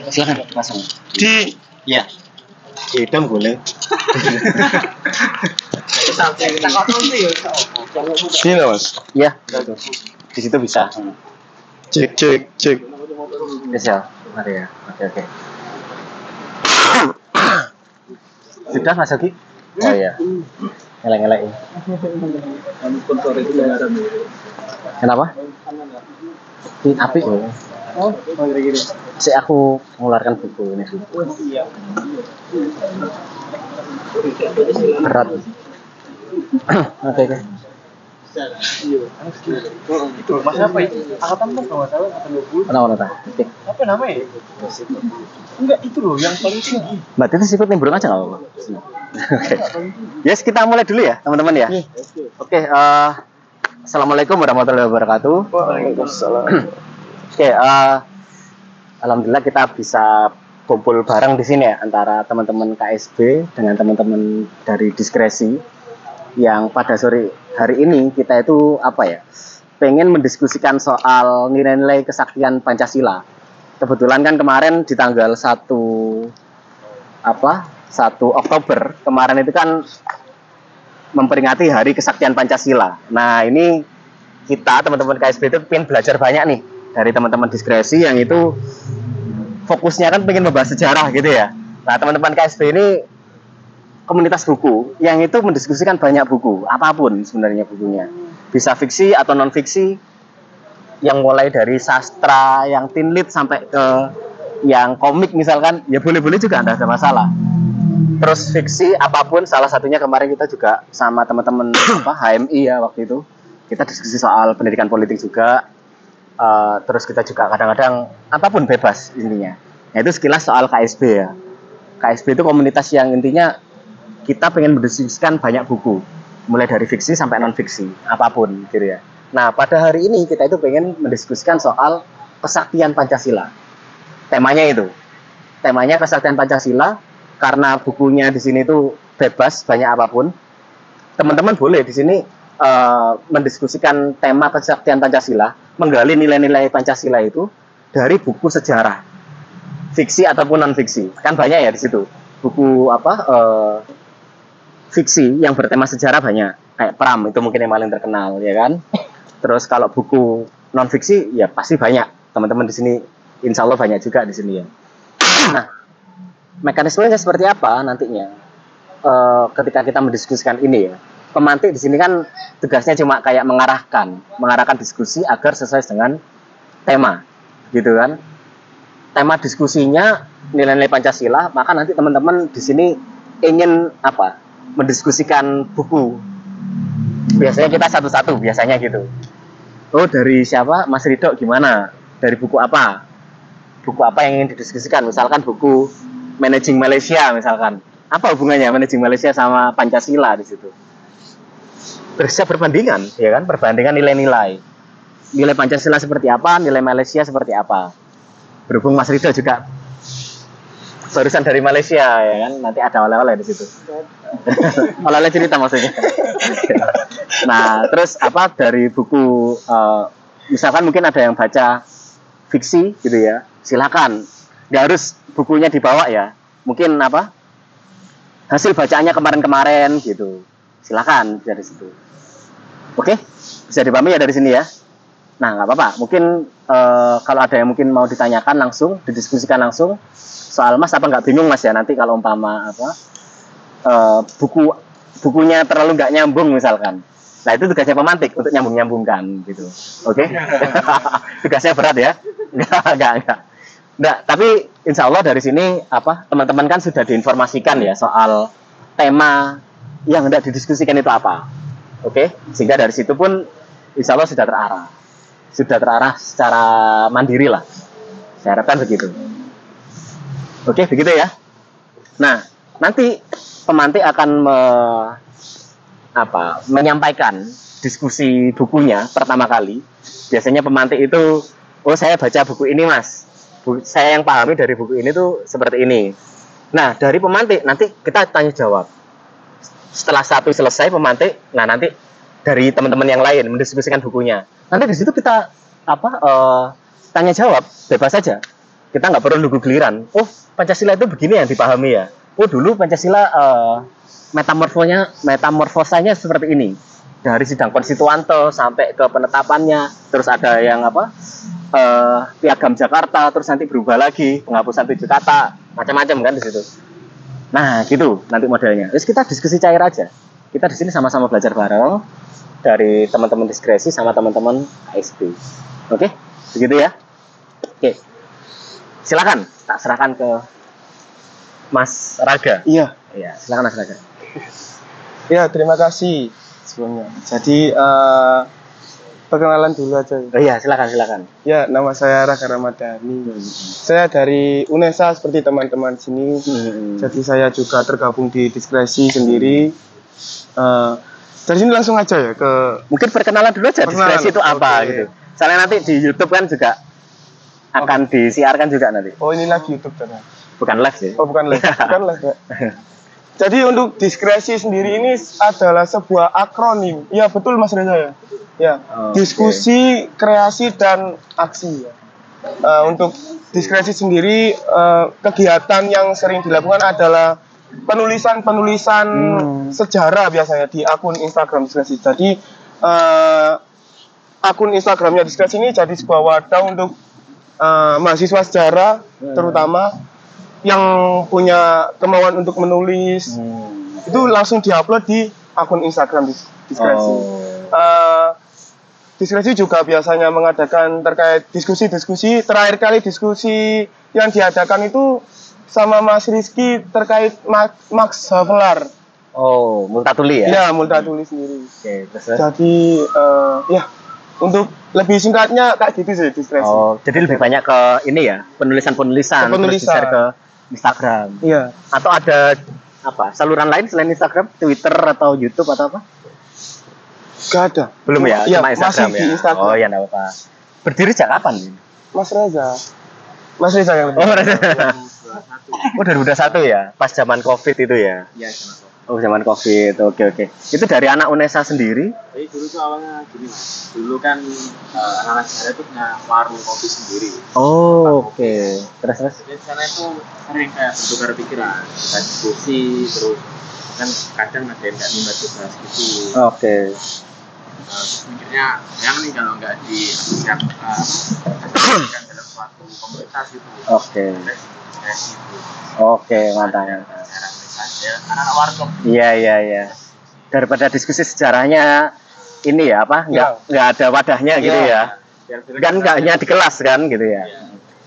Silakan pasang. Di Ya. hidung boleh. Sini mas. Ya. Di situ bisa. Cek. Bisa. Mari ya. Oke. Sudah Mas Yogi? Oh iya. Ngelak-ngelak. Kenapa? Api. Si aku mengeluarkan buku ini dulu. Berat. Oke. Itu mas apa itu? Angkatan lu kalau salah angkatan 20. Mana? Oke. Apa namanya? Enggak itu loh yang paling tinggi. Mbak Titi sikut nimbrung aja nggak apa-apa. Oke. Yes, kita mulai dulu ya teman-teman ya. Oke. Assalamualaikum warahmatullahi wabarakatuh. Waalaikumsalam. Oke. Alhamdulillah kita bisa kumpul bareng di sini ya antara teman-teman KSB dengan teman-teman dari Diskresi yang pada sore hari ini kita itu pengen mendiskusikan soal nilai-nilai kesaktian Pancasila. Kebetulan kan kemarin di tanggal 1 Oktober kemarin itu kan memperingati Hari Kesaktian Pancasila. Nah, ini kita teman-teman KSB itu pengen belajar banyak nih dari teman-teman Diskresi yang itu fokusnya kan pengen membahas sejarah gitu ya. Nah, teman-teman KSB ini komunitas buku yang itu mendiskusikan banyak buku, apapun sebenarnya bukunya. Bisa fiksi atau non fiksi, yang mulai dari sastra, yang teen lit sampai ke yang komik misalkan, ya boleh-boleh juga, tidak ada masalah. Terus fiksi apapun, salah satunya kemarin kita juga sama teman-teman HMI ya waktu itu, kita diskusi soal pendidikan politik juga. Terus kita juga kadang-kadang apapun bebas intinya. Nah, itu sekilas soal KSB ya. KSB itu komunitas yang intinya kita pengen mendiskusikan banyak buku, mulai dari fiksi sampai non fiksi, apapun gitu ya. Nah, pada hari ini kita itu pengen mendiskusikan soal kesaktian Pancasila. Temanya kesaktian Pancasila, karena bukunya di sini itu bebas banyak apapun. Teman-teman boleh di sini mendiskusikan tema kesaktian Pancasila, menggali nilai-nilai Pancasila itu dari buku sejarah, fiksi ataupun non fiksi. Kan banyak ya di situ. Buku fiksi yang bertema sejarah banyak, kayak Pram itu mungkin yang paling terkenal ya kan. Terus kalau buku non fiksi ya pasti banyak, teman-teman di sini insya Allah banyak juga di sini ya. Nah, mekanismenya seperti apa nantinya ketika kita mendiskusikan ini ya. Pemantik di sini kan tugasnya cuma kayak mengarahkan diskusi agar sesuai dengan tema gitu kan. Tema diskusinya nilai-nilai Pancasila, maka nanti teman-teman di sini ingin mendiskusikan buku. Biasanya kita satu-satu biasanya gitu. Oh, dari siapa? Mas Ridho gimana? Dari buku apa? Buku apa yang ingin didiskusikan? Misalkan buku Managing Malaysia misalkan. Apa hubungannya Managing Malaysia sama Pancasila di situ? Bisa perbandingan, ya kan? Perbandingan nilai-nilai. Nilai Pancasila seperti apa, nilai Malaysia seperti apa. Berhubung Mas Ridho juga barusan dari Malaysia ya kan, nanti ada oleh-oleh di situ. Oleh-oleh cerita maksudnya. Nah, terus dari buku misalkan mungkin ada yang baca fiksi gitu ya, silakan. Nggak harus bukunya dibawa ya. Mungkin hasil bacaannya kemarin-kemarin gitu. Silakan dari situ. Oke, bisa dipahami ya dari sini ya. Nah, nggak apa-apa. Mungkin kalau ada yang mungkin mau ditanyakan langsung, didiskusikan langsung. Soal Mas nggak bingung Mas ya nanti kalau umpama bukunya terlalu nggak nyambung misalkan. Nah, itu tugasnya pemantik untuk nyambung-nyambungkan gitu. Oke? Tugasnya berat ya? Enggak. Nah, tapi insya Allah dari sini teman-teman kan sudah diinformasikan ya soal tema yang hendak didiskusikan itu apa. Oke? Sehingga dari situ pun insya Allah sudah terarah secara mandiri lah. Saya harapkan begitu. Oke, begitu ya. Nah, nanti pemantik akan menyampaikan diskusi bukunya pertama kali. Biasanya pemantik itu, saya baca buku ini Mas. Saya yang pahami dari buku ini tuh seperti ini. Nah, dari pemantik nanti kita tanya jawab. Setelah satu selesai pemantik, nah nanti dari teman-teman yang lain mendiskusikan bukunya. Nanti di situ kita tanya jawab bebas saja. Kita nggak perlu nunggu giliran. Oh, Pancasila itu begini yang dipahami ya. Oh, dulu Pancasila metamorfosanya seperti ini. Dari sidang konstituante sampai ke penetapannya, terus ada yang apa? Piagam Jakarta, terus nanti berubah lagi, penghapusan 7 kata, macam-macam kan di situ. Nah, gitu nanti modelnya. Terus kita diskusi cair aja. Kita di sini sama-sama belajar bareng dari teman-teman diskresi sama teman-teman ASP. Oke? Begitu ya. Oke. Silakan, tak serahkan ke Mas Raga. Iya. Iya, silakan Mas Raga. Ya, terima kasih sebelumnya. Jadi perkenalan dulu aja. Oh iya, silakan. Ya, nama saya Raga Ramadhani. Saya dari UNESA seperti teman-teman sini. Jadi saya juga tergabung di diskresi sendiri. Dari sini langsung aja ya ke Mungkin perkenalan dulu aja diskresi itu apa gitu. Soalnya nanti di YouTube kan juga akan disiarkan juga nanti. Oh, ini lagi YouTube kan? Bukan live sih. Oh, bukan live. Bukan live ya. Jadi untuk diskresi sendiri ini adalah sebuah akronim. Ya, betul Mas Reza ya. Ya, diskusi, kreasi dan aksi ya. Untuk diskresi sendiri kegiatan yang sering dilakukan adalah penulisan sejarah biasanya di akun Instagram diskresi. Jadi akun Instagramnya diskresi ini jadi sebuah wadah untuk mahasiswa sejarah terutama yang punya kemauan untuk menulis itu langsung diupload di akun Instagram diskresi. Diskresi juga biasanya mengadakan terkait diskusi-diskusi. Terakhir kali diskusi yang diadakan itu sama Mas Rizky terkait Max Havelaar. Oh, Multatuli ya? Ya, Multatuli sendiri. Oke, terus. Jadi ya untuk lebih singkatnya kayak gitu sih diskresi. Oh, jadi lebih banyak ke ini ya, penulisan terus share ke Instagram. Iya. Atau ada apa? Saluran lain selain Instagram, Twitter atau YouTube atau apa? Gak ada. Belum ya, ya cuma Instagram masih ya. Di Instagram. Oh ya, enggak apa-apa. Berdiri sejak kapan ini? Mas Reza yang Oh, Reza. Oh, 2021 ya, pas zaman Covid itu ya. Iya, Oh, zaman Covid. Oke. Itu dari anak UNESA sendiri? Jadi dulu tuh awalnya gini Mas. Dulu kan anak-anak saya itu punya warung kopi sendiri. Oh, oke. Terus. Jadi sana itu sering kayak bertukar pikiran, kita diskusi terus kan kadang ada yang nggak nimbat tugas gitu. Oke. Terus mikirnya yang nih kalau nggak siap dalam suatu komunitas itu. Oke. Kayak gitu. Oke, mantap. Anak-anak warkop. Iya. Daripada diskusi sejarahnya ini ya apa? Nggak ada wadahnya gitu ya. Kan nggak hanya di kelas kan gitu ya.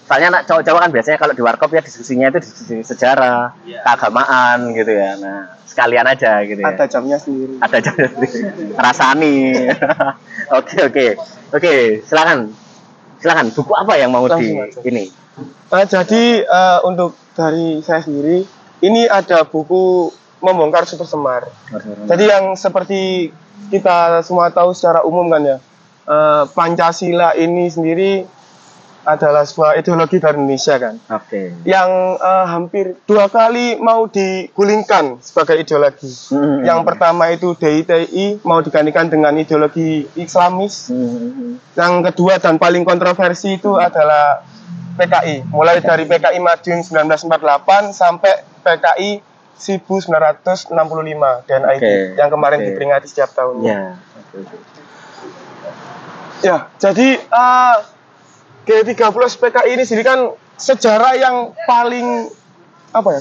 Soalnya anak cowok-cowok kan biasanya kalau di warkop ya diskusinya itu diskusi sejarah, keagamaan gitu ya. Nah, sekalian aja gitu ya. Ada jamnya sendiri. Rasani. Oke, silakan. Buku apa yang mau ini? Jadi untuk dari saya sendiri ini ada buku Membongkar Super Semar. Jadi yang seperti kita semua tahu secara umum kan ya, Pancasila ini sendiri adalah sebuah ideologi dari Indonesia kan. Oke. Yang hampir 2 kali mau digulingkan sebagai ideologi. Yang pertama itu DITI mau digantikan dengan ideologi Islamis. Yang kedua dan paling kontroversi itu adalah PKI. Mulai dari PKI Madiun 1948 sampai PKI 1965 DNID yang kemarin diperingati setiap tahunnya. Ya, jadi G30 PKI ini sendiri kan sejarah yang paling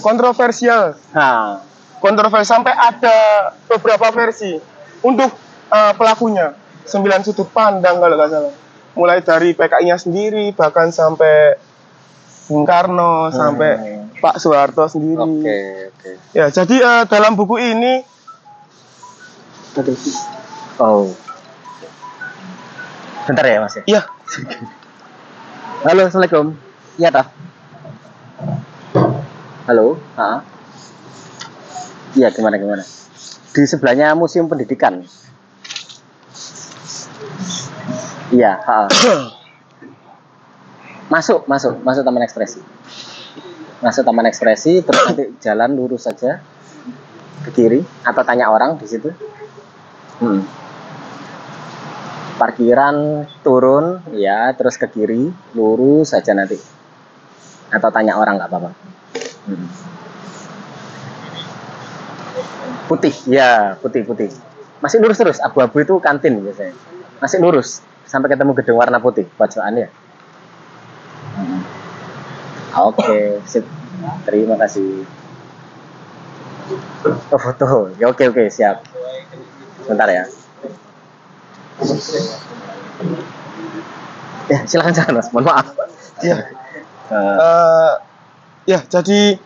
kontroversial. Kontroversial sampai ada beberapa versi untuk pelakunya. 9 sudut pandang kalau nggak salah. Mulai dari PKI-nya sendiri bahkan sampai Bung Karno sampai Pak Soeharto sendiri. Oke. Ya, jadi dalam buku ini bentar ya Mas ya. Iya. Halo, Assalamualaikum. Iya toh. Halo. Iya, gimana? Di sebelahnya Museum Pendidikan. Iya. Masuk Taman Ekspresi. Masuk Taman Ekspresi, terus nanti jalan lurus saja ke kiri atau tanya orang di situ. Parkiran turun, ya, terus ke kiri, lurus saja nanti. Atau tanya orang nggak apa-apa. Putih, ya, putih. Masih lurus terus. Abu-abu itu kantin biasanya. Masih lurus sampai ketemu gedung warna putih, pojokannya. Oke, sip. Terima kasih. Oh, foto. Ya, oke, siap. Bentar ya. Ya, silakan Mas. Mohon maaf. Ya. Ya, jadi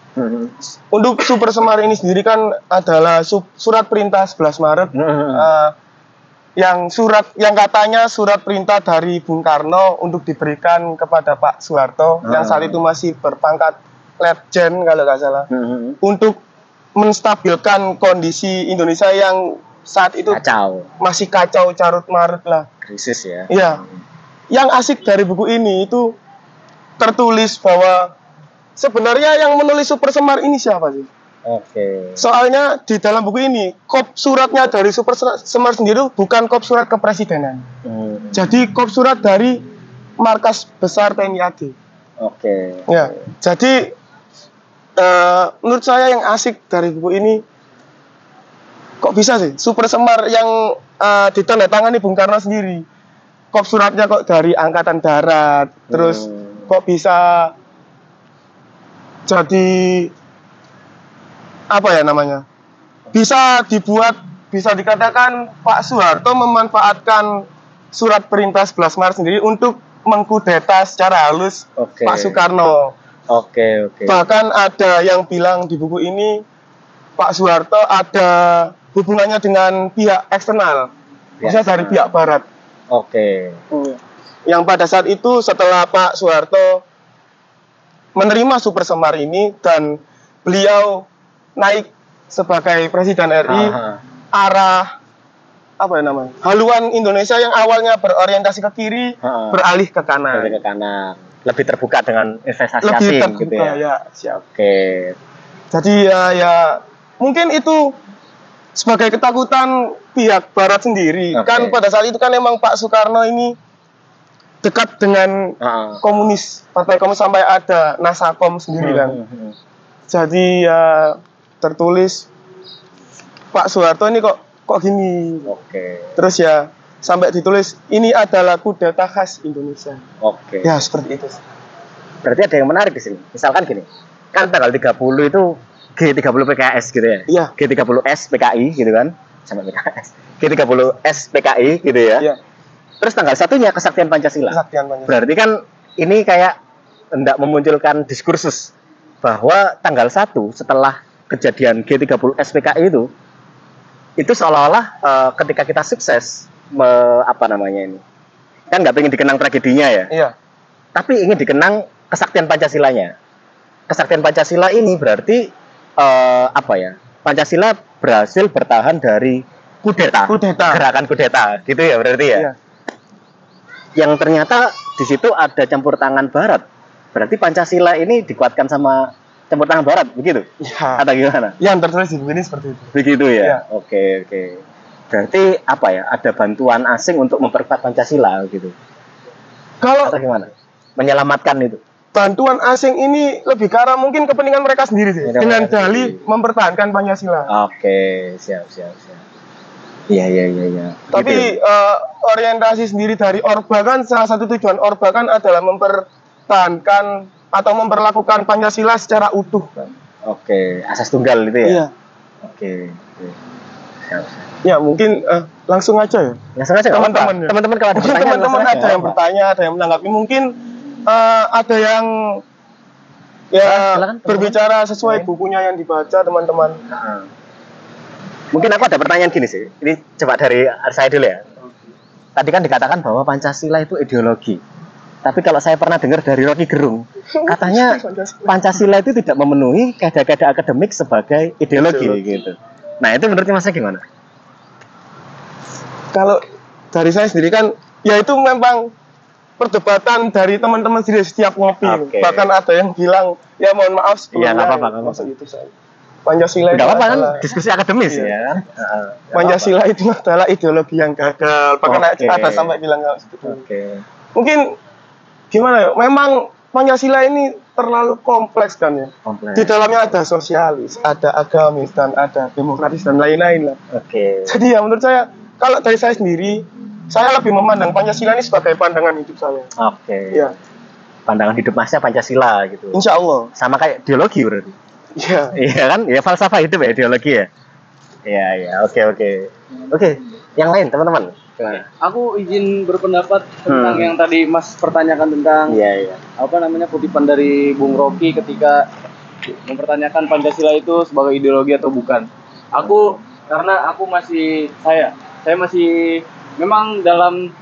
untuk Super Semar ini sendiri kan adalah surat perintah 11 Maret yang katanya surat perintah dari Bung Karno untuk diberikan kepada Pak Soeharto yang saat itu masih berpangkat Letjen kalau nggak salah untuk menstabilkan kondisi Indonesia yang saat itu masih kacau carut marut lah, krisis ya. Iya. Yang asik dari buku ini itu tertulis bahwa sebenarnya yang menulis Super Semar ini siapa sih? Oke. Soalnya di dalam buku ini kop suratnya dari Super Semar sendiri bukan kop surat kepresidenan. Jadi kop surat dari Markas Besar TNI AD. Oke. Ya. Jadi menurut saya yang asik dari buku ini, kok bisa sih Super Semar yang ditandatangani Bung Karno sendiri, kop suratnya kok dari Angkatan Darat, terus kok bisa jadi apa ya namanya, bisa dikatakan Pak Soeharto memanfaatkan surat perintah 11 Maret sendiri untuk mengkudeta secara halus Pak Soekarno. Oke. Bahkan ada yang bilang di buku ini Pak Soeharto ada hubungannya dengan pihak eksternal, misalnya dari pihak Barat. Oke. Yang pada saat itu setelah Pak Soeharto menerima Super Semar ini dan beliau naik sebagai Presiden RI, arah apa ya namanya, haluan Indonesia yang awalnya berorientasi ke kiri beralih ke kanan. Lebih terbuka dengan investasi lebih asing terbuka, gitu ya. Ya, siap. Oke. Jadi ya mungkin itu sebagai ketakutan pihak Barat sendiri. Kan pada saat itu kan emang Pak Soekarno ini dekat dengan komunis, partai komunis, sampai ada Nasakom sendiri kan. Jadi ya tertulis Pak Soeharto ini kok gini. Terus ya sampai ditulis ini adalah kudeta khas Indonesia. Ya seperti itu. Berarti ada yang menarik di sini. Misalkan gini, kan tanggal 30 itu G30 PKS gitu ya. Iya. G30S PKI gitu kan. Sama PKS. G30S PKI gitu ya. Iya. Terus tanggal 1-nya kesaktian Pancasila. Pancasila. Berarti kan ini kayak hendak memunculkan diskursus bahwa tanggal 1 setelah kejadian G30S PKI itu seolah-olah ketika kita sukses apa namanya ini, kan nggak pengen dikenang tragedinya ya. Iya. Tapi ingin dikenang kesaktian Pancasilanya. Kesaktian Pancasila ini berarti apa ya? Pancasila berhasil bertahan dari kudeta. Gerakan kudeta, gitu ya berarti ya. Iya. Yang ternyata di situ ada campur tangan Barat. Berarti Pancasila ini dikuatkan sama campur tangan Barat, begitu? Ya. Atau gimana? Yang tertulis di buku ini seperti itu. Begitu ya. Ya. Oke. Berarti apa ya? Ada bantuan asing untuk memperkuat Pancasila gitu. Kalau atau gimana? Menyelamatkan itu. Bantuan asing ini lebih ke arah mungkin kepentingan mereka sendiri sih. Dengan dalih mempertahankan Pancasila. Oke, siap. Iya. Tapi gitu. Orientasi sendiri dari Orba kan, salah satu tujuan Orba kan adalah mempertahankan atau memperlakukan Pancasila secara utuh kan. Oke, asas tunggal itu ya. Iya. Oke. Siap. Ya mungkin langsung aja ya. Langsung aja teman-teman. Teman-teman kalau ada pertanyaan, teman-teman ada yang bertanya, ada yang menanggapi, mungkin ada yang ya silakan, berbicara sesuai bukunya yang dibaca teman-teman. Mungkin aku ada pertanyaan gini sih. Ini coba dari saya dulu ya. Tadi kan dikatakan bahwa Pancasila itu ideologi. Tapi kalau saya pernah dengar dari Rocky Gerung, katanya Pancasila itu tidak memenuhi kadar-kadar akademik sebagai ideologi gitu. Nah, itu menurut Mas gimana? Kalau dari saya sendiri kan, ya itu memang perdebatan dari teman-teman sendiri setiap ngopi. Bahkan ada yang bilang, ya mohon maaf sebelumnya. Iya, nggak apa-apa. Gitu saya. Pancasila Enggak itu apa-apa kan adalah diskusi akademis ya kan. Pancasila itu adalah ideologi yang gagal. Bahkan ada sampai bilang Oke. Mungkin gimana ya? Memang Pancasila ini terlalu kompleks kan ya. Kompleks. Di dalamnya ada sosialis, ada agamis, dan ada demokratis dan lain-lain lah. Oke. Jadi ya menurut saya, kalau dari saya sendiri, saya lebih memandang Pancasila ini sebagai pandangan hidup saya. Oke. Ya, Pandangan hidup Masnya Pancasila gitu. insya Allah. Sama kayak ideologi berarti. Iya. Iya kan? Ya falsafah hidup ya ideologi ya. Iya. Oke. Yang lain teman-teman. Aku izin berpendapat tentang yang tadi Mas pertanyakan tentang apa namanya kutipan dari Bung Rocky ketika mempertanyakan Pancasila itu sebagai ideologi atau bukan. Karena aku masih saya masih memang dalam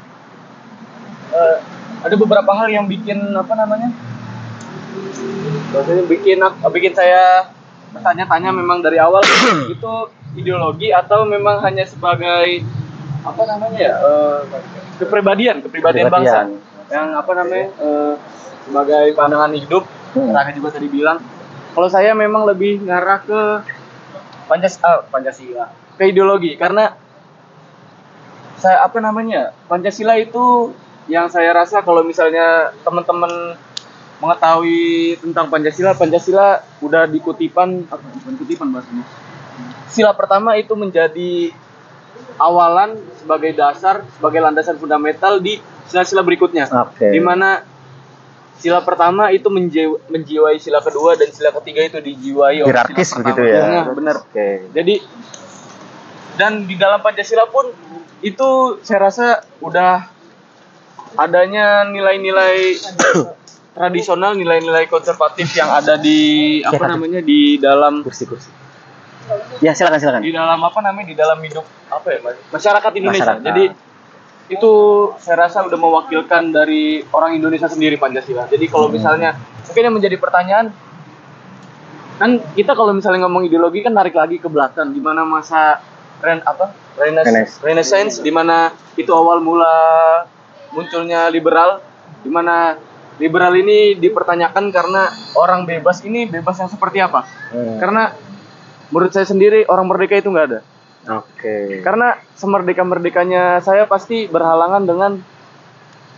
ada beberapa hal yang bikin apa namanya bikin saya bertanya-tanya memang dari awal itu ideologi atau memang hanya sebagai apa namanya ya kepribadian bangsa yang apa namanya sebagai pandangan hidup. Raka juga tadi bilang kalau saya memang lebih ngarah ke Pancasila ke ideologi karena saya apa namanya Pancasila itu yang saya rasa kalau misalnya teman-teman mengetahui tentang Pancasila udah di kutipan bahasanya. Sila pertama itu menjadi awalan sebagai dasar, sebagai landasan fundamental di sila-sila berikutnya. Di mana sila pertama itu menjiwai sila kedua dan sila ketiga itu dijiwai oleh hierarkis sila begitu pertama. ya. Benar. Jadi dan di dalam Pancasila pun itu saya rasa udah adanya nilai-nilai tradisional, nilai-nilai konservatif yang ada di apa namanya di dalam kursi. Ya silakan. Di dalam apa namanya di dalam hidup apa ya masyarakat Indonesia. Jadi itu saya rasa udah mewakilkan dari orang Indonesia sendiri Pancasila. Jadi kalau misalnya mungkin yang menjadi pertanyaan kan kita kalau misalnya ngomong ideologi kan narik lagi ke belakang di mana masa Renaissance di mana itu awal mula munculnya liberal di mana liberal ini dipertanyakan karena orang bebas ini bebas yang seperti apa? Karena menurut saya sendiri orang merdeka itu nggak ada. Karena semerdeka-merdekanya saya pasti berhalangan dengan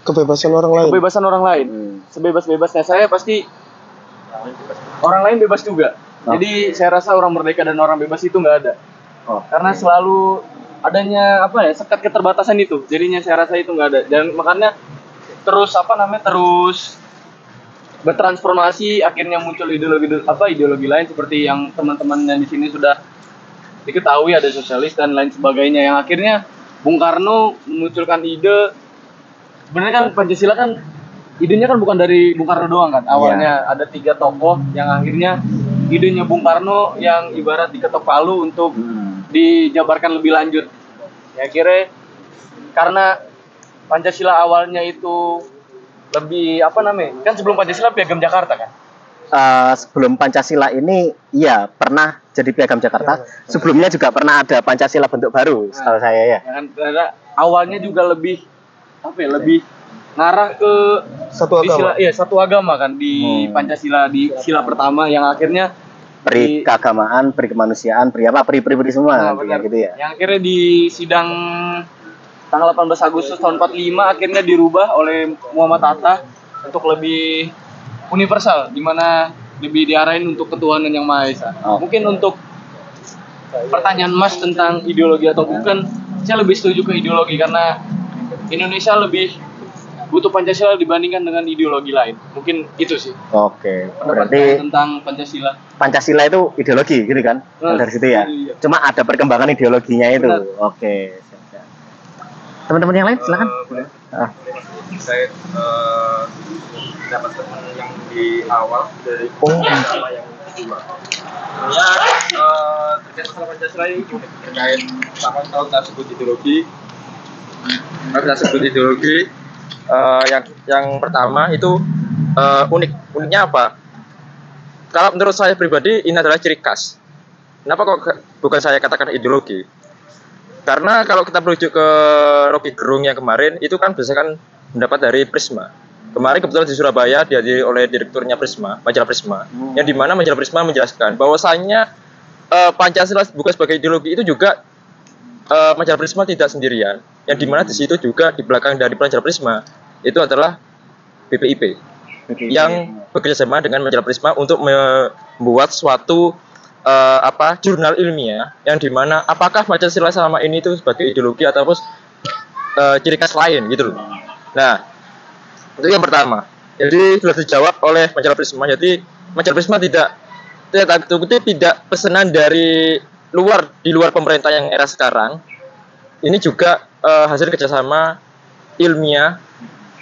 kebebasan orang lain. Sebebas-bebasnya saya pasti orang lain bebas juga. Jadi saya rasa orang merdeka dan orang bebas itu nggak ada. Karena selalu adanya sekat keterbatasan itu. Jadinya saya rasa itu nggak ada. Dan makanya terus bertransformasi akhirnya muncul ideologi lain seperti yang teman-teman yang di sini sudah diketahui ada sosialis dan lain sebagainya yang akhirnya Bung Karno memunculkan ide. Sebenarnya kan Pancasila kan idenya kan bukan dari Bung Karno doang kan. Awalnya ada 3 tokoh yang akhirnya idenya Bung Karno yang ibarat diketok palu untuk dijabarkan lebih lanjut. Ya akhirnya karena Pancasila awalnya itu lebih kan sebelum Pancasila Piagam Jakarta kan. Sebelum Pancasila ini pernah jadi Piagam Jakarta. Sebelumnya juga pernah ada Pancasila bentuk baru setahu saya ya. Kan awalnya juga lebih lebih ngarah ke satu agama kan di Pancasila di sila pertama yang akhirnya peri keagamaan, peri kemanusiaan, peri semua gitu ya. Yang akhirnya di sidang tanggal 18 Agustus tahun 45 akhirnya dirubah oleh Muhammad Hatta untuk lebih universal, di mana lebih diarahin untuk ketuhanan yang Maha Esa. Mungkin untuk pertanyaan Mas tentang ideologi atau bukan, saya lebih setuju ke ideologi karena Indonesia lebih butuh Pancasila dibandingkan dengan ideologi lain. Mungkin itu sih. Berarti tentang Pancasila. Pancasila itu ideologi gitu kan? Dari situ ya. Iya. Cuma ada perkembangan ideologinya itu. Teman-teman yang lain silakan. Saya dapat teman yang di awal dari agama yang kedua. Terkait masalah Pancasila ini terkait sama kalau kita sebut ideologi. Yang pertama itu uniknya apa? Kalau menurut saya pribadi ini adalah ciri khas. Kenapa kok bukan saya katakan ideologi? Karena kalau kita merujuk ke Rocky Gerung yang kemarin itu kan biasanya kan mendapat dari Prisma. Kemarin kebetulan di Surabaya dihadiri oleh direkturnya Prisma, majalah Prisma, yang dimana majalah Prisma menjelaskan bahwasannya Pancasila bukan sebagai ideologi itu juga Majalah Prisma tidak sendirian. Yang dimana di situ juga di belakang dari Majalah Prisma itu adalah BPIP yang bekerjasama dengan Majalah Prisma untuk membuat suatu jurnal ilmiah yang dimana apakah Pancasila selama ini itu sebagai ideologi ataupun ciri khas lain gitu loh. Nah, itu yang pertama. Jadi sudah dijawab oleh Majalah Prisma. Jadi Majalah Prisma tidak pesanan dari di luar pemerintah yang era sekarang. Ini juga hasil kerjasama ilmiah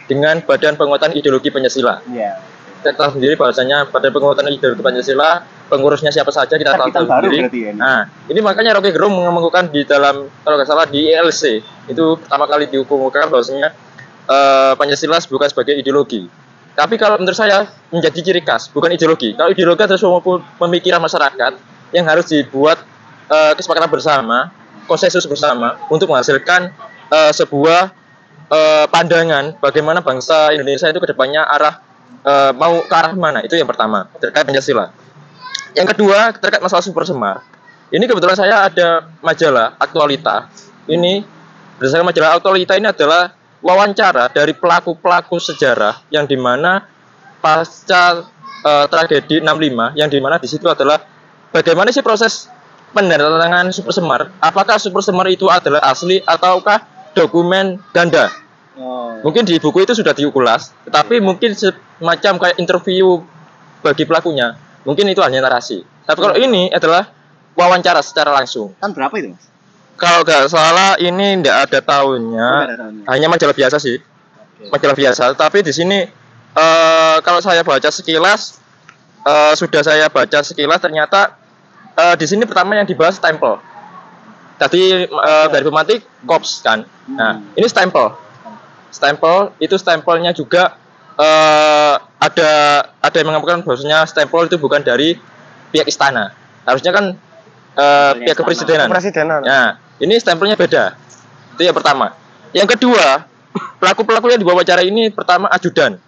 dengan Badan Penguatan Ideologi Pancasila. Iya. Kita tahu sendiri bahwasanya Badan Penguatan Ideologi Pancasila pengurusnya siapa saja kita tahu sendiri. Ya, nah, ini makanya Rocky Gerung mengemukakan di dalam, kalau nggak salah di ILC itu pertama kali diumumkan bahwasanya Pancasila bukan sebagai ideologi. Tapi kalau menurut saya menjadi ciri khas, bukan ideologi. Kalau ideologi adalah semua pemikiran masyarakat yang harus dibuat kesepakatan bersama, konsensus bersama untuk menghasilkan sebuah pandangan bagaimana bangsa Indonesia itu kedepannya mau ke arah mana. Itu yang pertama terkait Pancasila. Yang kedua terkait masalah super semar. Ini kebetulan saya ada majalah Aktualita. Ini berdasarkan majalah Aktualita ini adalah wawancara dari pelaku-pelaku sejarah yang dimana pasca tragedi 65, yang dimana di situ adalah bagaimana sih proses penandatanganan super semar. Apakah super semar itu adalah asli ataukah dokumen ganda? Mungkin di buku itu sudah diulas, tetapi mungkin semacam kayak interview bagi pelakunya. Mungkin itu hanya narasi. Tapi kalau ini adalah wawancara secara langsung. Kan berapa itu, Mas? Kalau nggak salah ini tidak ada tahunnya, hanya majalah biasa sih, majalah biasa. Tapi di sini kalau saya baca sekilas, ternyata di sini pertama yang dibahas stempel. Tadi dari pemantik kops kan. Nah ini stempel itu stempelnya juga ada yang mengatakan bahwasanya stempel itu bukan dari pihak istana. Harusnya kan pihak kepresidenan. Nah, ini stempelnya beda. Itu yang pertama. Yang kedua, pelaku-pelaku yang diwawancara ini pertama ajudan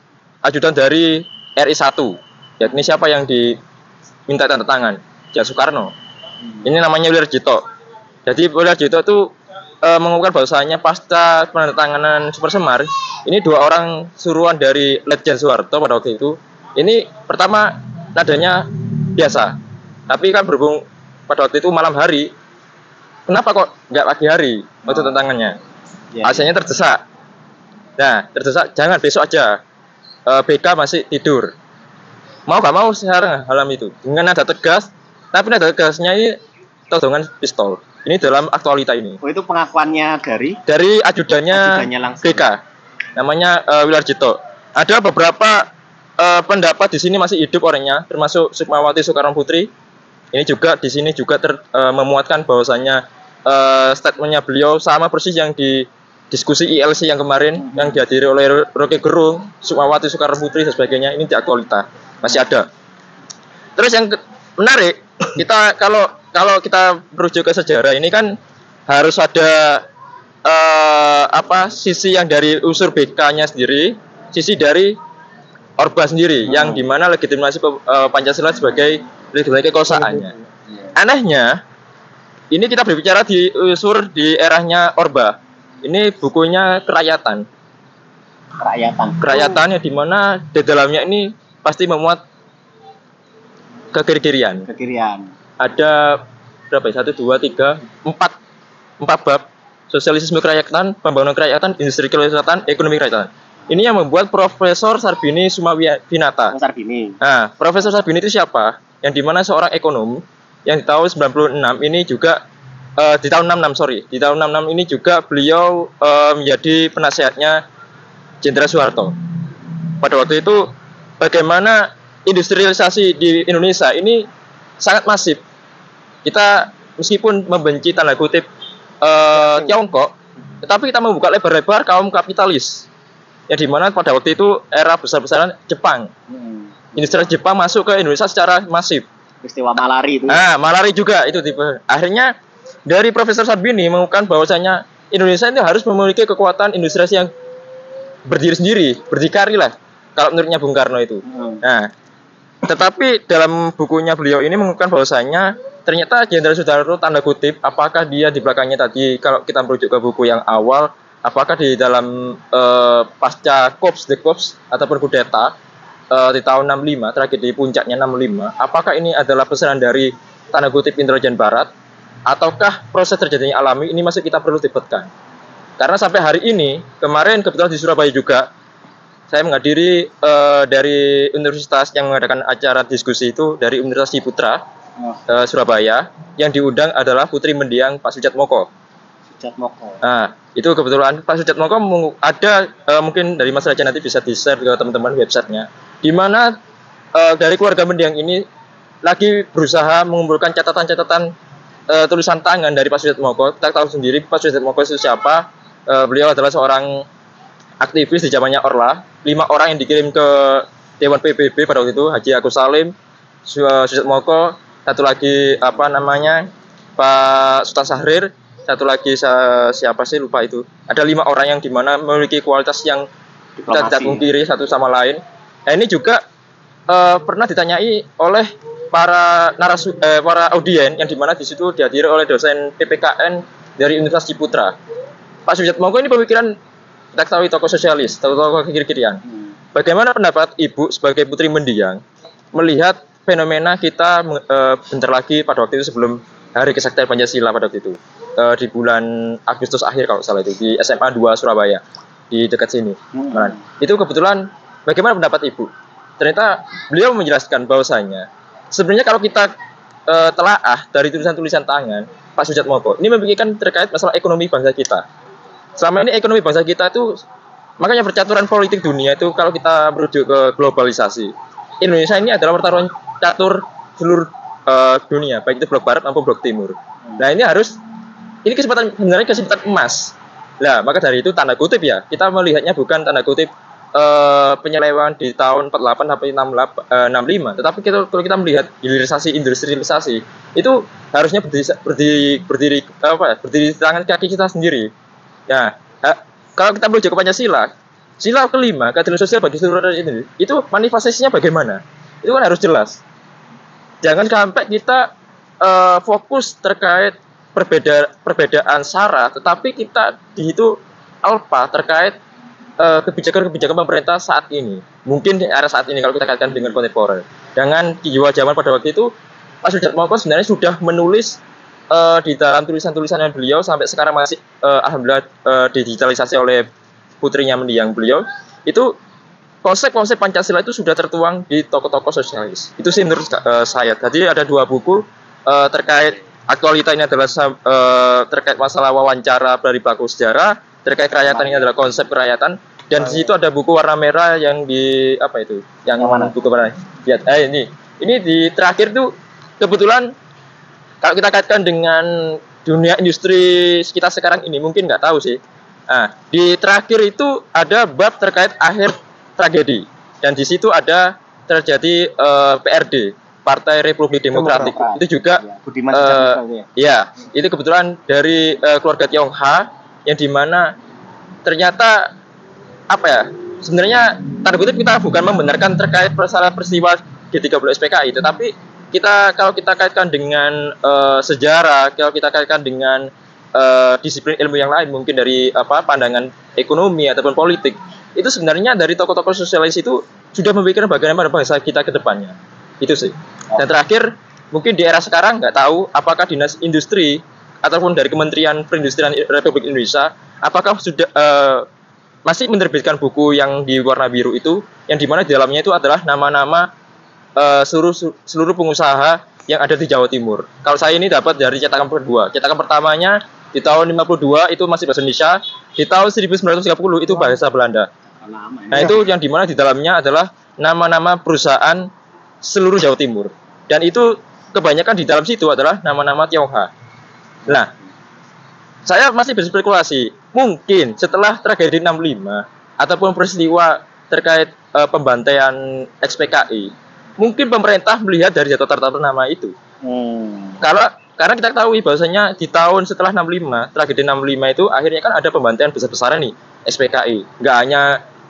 dari RI1. Yakni siapa yang diminta tanda tangan? Jaya Soekarno. Ini namanya Wilarjito. Jadi Wilarjito itu mengungkapkan bahwasanya pasca penandatanganan super semar, ini 2 orang suruhan dari Letjen Soeharto pada waktu itu. Ini pertama nadanya biasa. Tapi kan berhubung pada waktu itu malam hari, kenapa kok nggak pagi hari waktu tantangannya? Alasannya terdesak. Nah, terdesak jangan besok aja. BK masih tidur. Mau nggak mau sekarang halam itu. Dengan nada tegas, tapi nada tegasnya ini todongan pistol. Ini dalam Aktualita ini. Oh, itu pengakuannya dari ajudannya BK. Namanya Wilarjito. Ada beberapa pendapat di sini masih hidup orangnya, termasuk Sukmawati Soekarno Putri. Ini juga di sini juga memuatkan bahwasannya statementnya beliau sama persis yang di diskusi ILC yang kemarin yang dihadiri oleh Rocky Gerung, Sukmawati Soekarno Putri dan sebagainya. Ini di Aktualita masih ada. Terus yang menarik, kita kalau kita merujuk ke sejarah ini kan harus ada sisi yang dari unsur BK-nya sendiri, sisi dari Orba sendiri yang dimana legitimasi Pancasila sebagai kekuasaannya. Anehnya, ini kita berbicara di unsur di eranya Orba. Ini bukunya Kerakyatan yang dimana di dalamnya ini pasti memuat kekiri-kirian. Ada berapa ya? 1, 2, 3, 4 bab. Sosialisme kerakyatan, pembangunan kerakyatan, industri kerakyatan, ekonomi kerakyatan. Ini yang membuat Profesor Sarbini Sumawianata. Nah, Profesor Sarbini itu siapa? Yang dimana seorang ekonom yang di tahun 96 ini juga di tahun 66 ini juga beliau menjadi penasehatnya Jenderal Soeharto. Pada waktu itu bagaimana industrialisasi di Indonesia ini sangat masif. Kita meskipun membenci tanda kutip Tiongkok, tetapi kita membuka lebar-lebar kaum kapitalis. Yang dimana pada waktu itu era besar-besaran Jepang. Industri Jepang masuk ke Indonesia secara masif. Peristiwa malari itu. Nah, malari juga itu tipe. Akhirnya dari Profesor Sarbini mengungkapkan bahwasanya Indonesia itu harus memiliki kekuatan industri yang berdiri sendiri, berdikari lah. Kalau menurutnya Bung Karno itu. Nah, tetapi dalam bukunya beliau ini mengungkapkan bahwasanya ternyata Jenderal Sudarso tanda kutip, apakah dia di belakangnya tadi kalau kita merujuk ke buku yang awal, apakah di dalam pasca the Corps ataupun kudeta di tahun 65, tragedi puncaknya 65, apakah ini adalah pesanan dari tanda kutip intelijen barat ataukah proses terjadinya alami, ini masih kita perlu debatkan. Karena sampai hari ini, kemarin kebetulan di Surabaya juga saya menghadiri dari universitas yang mengadakan acara diskusi itu dari Universitas Ciputra Surabaya, yang diundang adalah Putri Mendiang Pak Sujatmoko. Nah, itu kebetulan Pak Sujatmoko ada mungkin dari Mas Raja nanti bisa di-share ke teman-teman websitenya, di mana dari keluarga Mendiang ini lagi berusaha mengumpulkan catatan-catatan tulisan tangan dari Pak Sujatmoko. Kita tahu sendiri Pak Sujatmoko itu siapa. Beliau adalah seorang aktivis di zamannya Orla. 5 orang yang dikirim ke Dewan PBB pada waktu itu, Haji Agus Salim, Sujatmoko, satu lagi Pak Sultan Syahrir, satu lagi siapa sih lupa itu. Ada 5 orang yang dimana memiliki kualitas yang kita tidak pungkiri satu sama lain. Nah, ini juga pernah ditanyai oleh para audien yang dimana di situ dihadiri oleh dosen PPKN dari Universitas Ciputra. Pak Sujatmoko ini pemikiran kita ketahui tokoh sosialis, tokoh kiri-kirian. Bagaimana pendapat Ibu sebagai Putri Mendiang melihat fenomena kita bentar lagi pada waktu itu sebelum Hari Kesaktian Pancasila pada waktu itu di bulan Agustus akhir kalau salah itu di SMA 2 Surabaya di dekat sini. Itu kebetulan bagaimana pendapat Ibu? Ternyata beliau menjelaskan bahwasanya sebenarnya kalau kita telaah dari tulisan-tulisan tangan Pak Sujatmoko ini memikirkan terkait masalah ekonomi bangsa kita. Selama ini ekonomi bangsa kita itu, makanya percaturan politik dunia itu kalau kita merujuk ke globalisasi, Indonesia ini adalah pertarungan catur seluruh dunia, baik itu blok barat maupun blok timur. Nah ini sebenarnya kesempatan emas. Nah maka dari itu tanda kutip ya, kita melihatnya bukan tanda kutip penyelewengan di tahun 48 sampai 65, tetapi kalau kita melihat hilirisasi, industrialisasi itu harusnya berdiri di tangan kaki kita sendiri. Ya, kalau kita merujuk ke Pancasila, sila kelima, keadilan sosial bagi seluruh rakyat ini, itu manifestasinya bagaimana? Itu kan harus jelas. Jangan sampai kita fokus terkait perbedaan sara, tetapi kita di itu alpa terkait kebijakan-kebijakan pemerintah saat ini. Mungkin di era saat ini kalau kita kaitkan dengan kontemporer. Dengan jiwa zaman pada waktu itu, Pak Sujatmoko sebenarnya sudah menulis di dalam tulisan-tulisannya beliau sampai sekarang masih alhamdulillah digitalisasi oleh putrinya Mendiang beliau, itu konsep-konsep Pancasila itu sudah tertuang di tokoh-tokoh sosialis. Itu sih menurut saya. Jadi ada 2 buku terkait aktualita ini adalah terkait masalah wawancara dari pelaku sejarah, terkait kerakyatan ini adalah konsep kerakyatan, dan di situ ada buku warna merah yang di apa itu? Yang mana? Buku warna. Lihat, ini di terakhir tuh kebetulan kalau kita kaitkan dengan dunia industri kita sekarang ini, mungkin nggak tahu sih. Nah, di terakhir itu ada bab terkait akhir tragedi. Dan di situ ada terjadi PRD, Partai Republik Demokratik. Itu juga, itu kebetulan dari keluarga Tionghoa, yang dimana ternyata, sebenarnya tanda kutip kita bukan membenarkan terkait peristiwa G30 SPKI, tetapi kalau kita kaitkan dengan sejarah, kalau kita kaitkan dengan disiplin ilmu yang lain, mungkin dari pandangan ekonomi ataupun politik, itu sebenarnya dari tokoh-tokoh sosialis itu sudah memikirkan bagaimana bangsa kita ke depannya. Itu sih. Dan terakhir, mungkin di era sekarang nggak tahu apakah Dinas Industri ataupun dari Kementerian Perindustrian Republik Indonesia apakah sudah masih menerbitkan buku yang di warna biru itu, yang dimana di dalamnya itu adalah nama-nama seluruh pengusaha yang ada di Jawa Timur. Kalau saya ini dapat dari cetakan kedua. Cetakan pertamanya di tahun 52 itu masih bahasa Indonesia, di tahun 1930 itu bahasa Belanda. Nah itu yang dimana di dalamnya adalah nama-nama perusahaan seluruh Jawa Timur. Dan itu kebanyakan di dalam situ adalah nama-nama Tionghoa. Nah, saya masih berspekulasi, mungkin setelah tragedi 65 ataupun peristiwa terkait pembantaian XPKI, mungkin pemerintah melihat dari jatuh tertentu nama itu. Karena kita ketahui bahwasanya di tahun setelah 65, tragedi 65 itu akhirnya kan ada pembantaian besar-besaran nih SPKI. Nggak hanya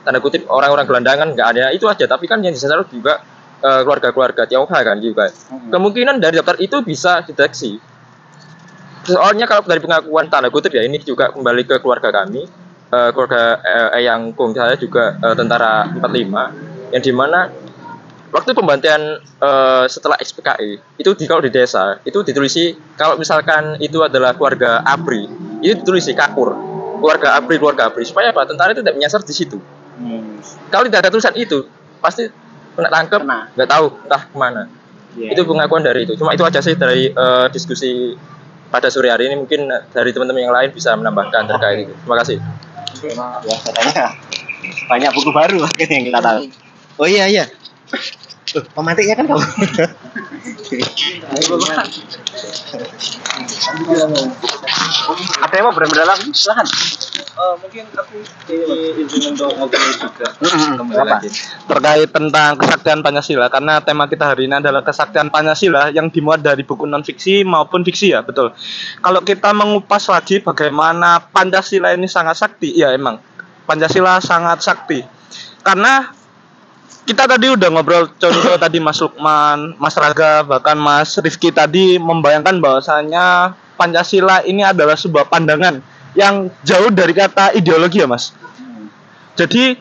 tanda kutip orang-orang gelandangan, nggak ada itu aja, tapi kan yang disasar juga keluarga-keluarga Tionghoa kan juga. Kemungkinan dari daftar itu bisa dideteksi. Soalnya kalau dari pengakuan tanda kutip ya, ini juga kembali ke keluarga kami, keluarga Eyang Kung, saya juga tentara 45, yang dimana waktu pembantian setelah SPKI itu kalau di desa itu ditulisi kalau misalkan itu adalah keluarga ABRI, itu ditulisi Kakur, keluarga ABRI supaya apa? Tentara itu tidak menyasar di situ. Kalau tidak ada tulisan itu pasti kena tangkap, nggak tahu entah kemana. Itu pengakuan dari itu. Cuma itu aja sih dari diskusi pada sore hari ini. Mungkin dari teman-teman yang lain bisa menambahkan terkait itu. Terima kasih. Ya, katanya banyak buku baru akhirnya yang kita tahu. Oh iya. Pemantiknya kan kamu. Ada yang mau benar-benar lagi? Silahkan. Mungkin aku izin untuk ngobrol juga kembali Apa? lagi terkait tentang kesaktian Pancasila, karena tema kita hari ini adalah kesaktian Pancasila yang dimuat dari buku non fiksi maupun fiksi ya, betul. Kalau kita mengupas lagi bagaimana Pancasila ini sangat sakti, ya emang Pancasila sangat sakti karena kita tadi udah ngobrol, contoh tadi Mas Lukman, Mas Raga, bahkan Mas Rifki tadi membayangkan bahwasanya Pancasila ini adalah sebuah pandangan yang jauh dari kata ideologi ya Mas. Jadi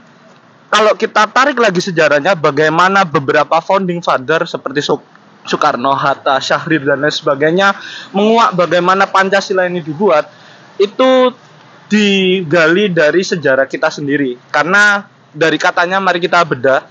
kalau kita tarik lagi sejarahnya, bagaimana beberapa founding father seperti Soekarno, Hatta, Syahrir dan lain sebagainya menguak bagaimana Pancasila ini dibuat, itu digali dari sejarah kita sendiri. Karena dari katanya mari kita bedah,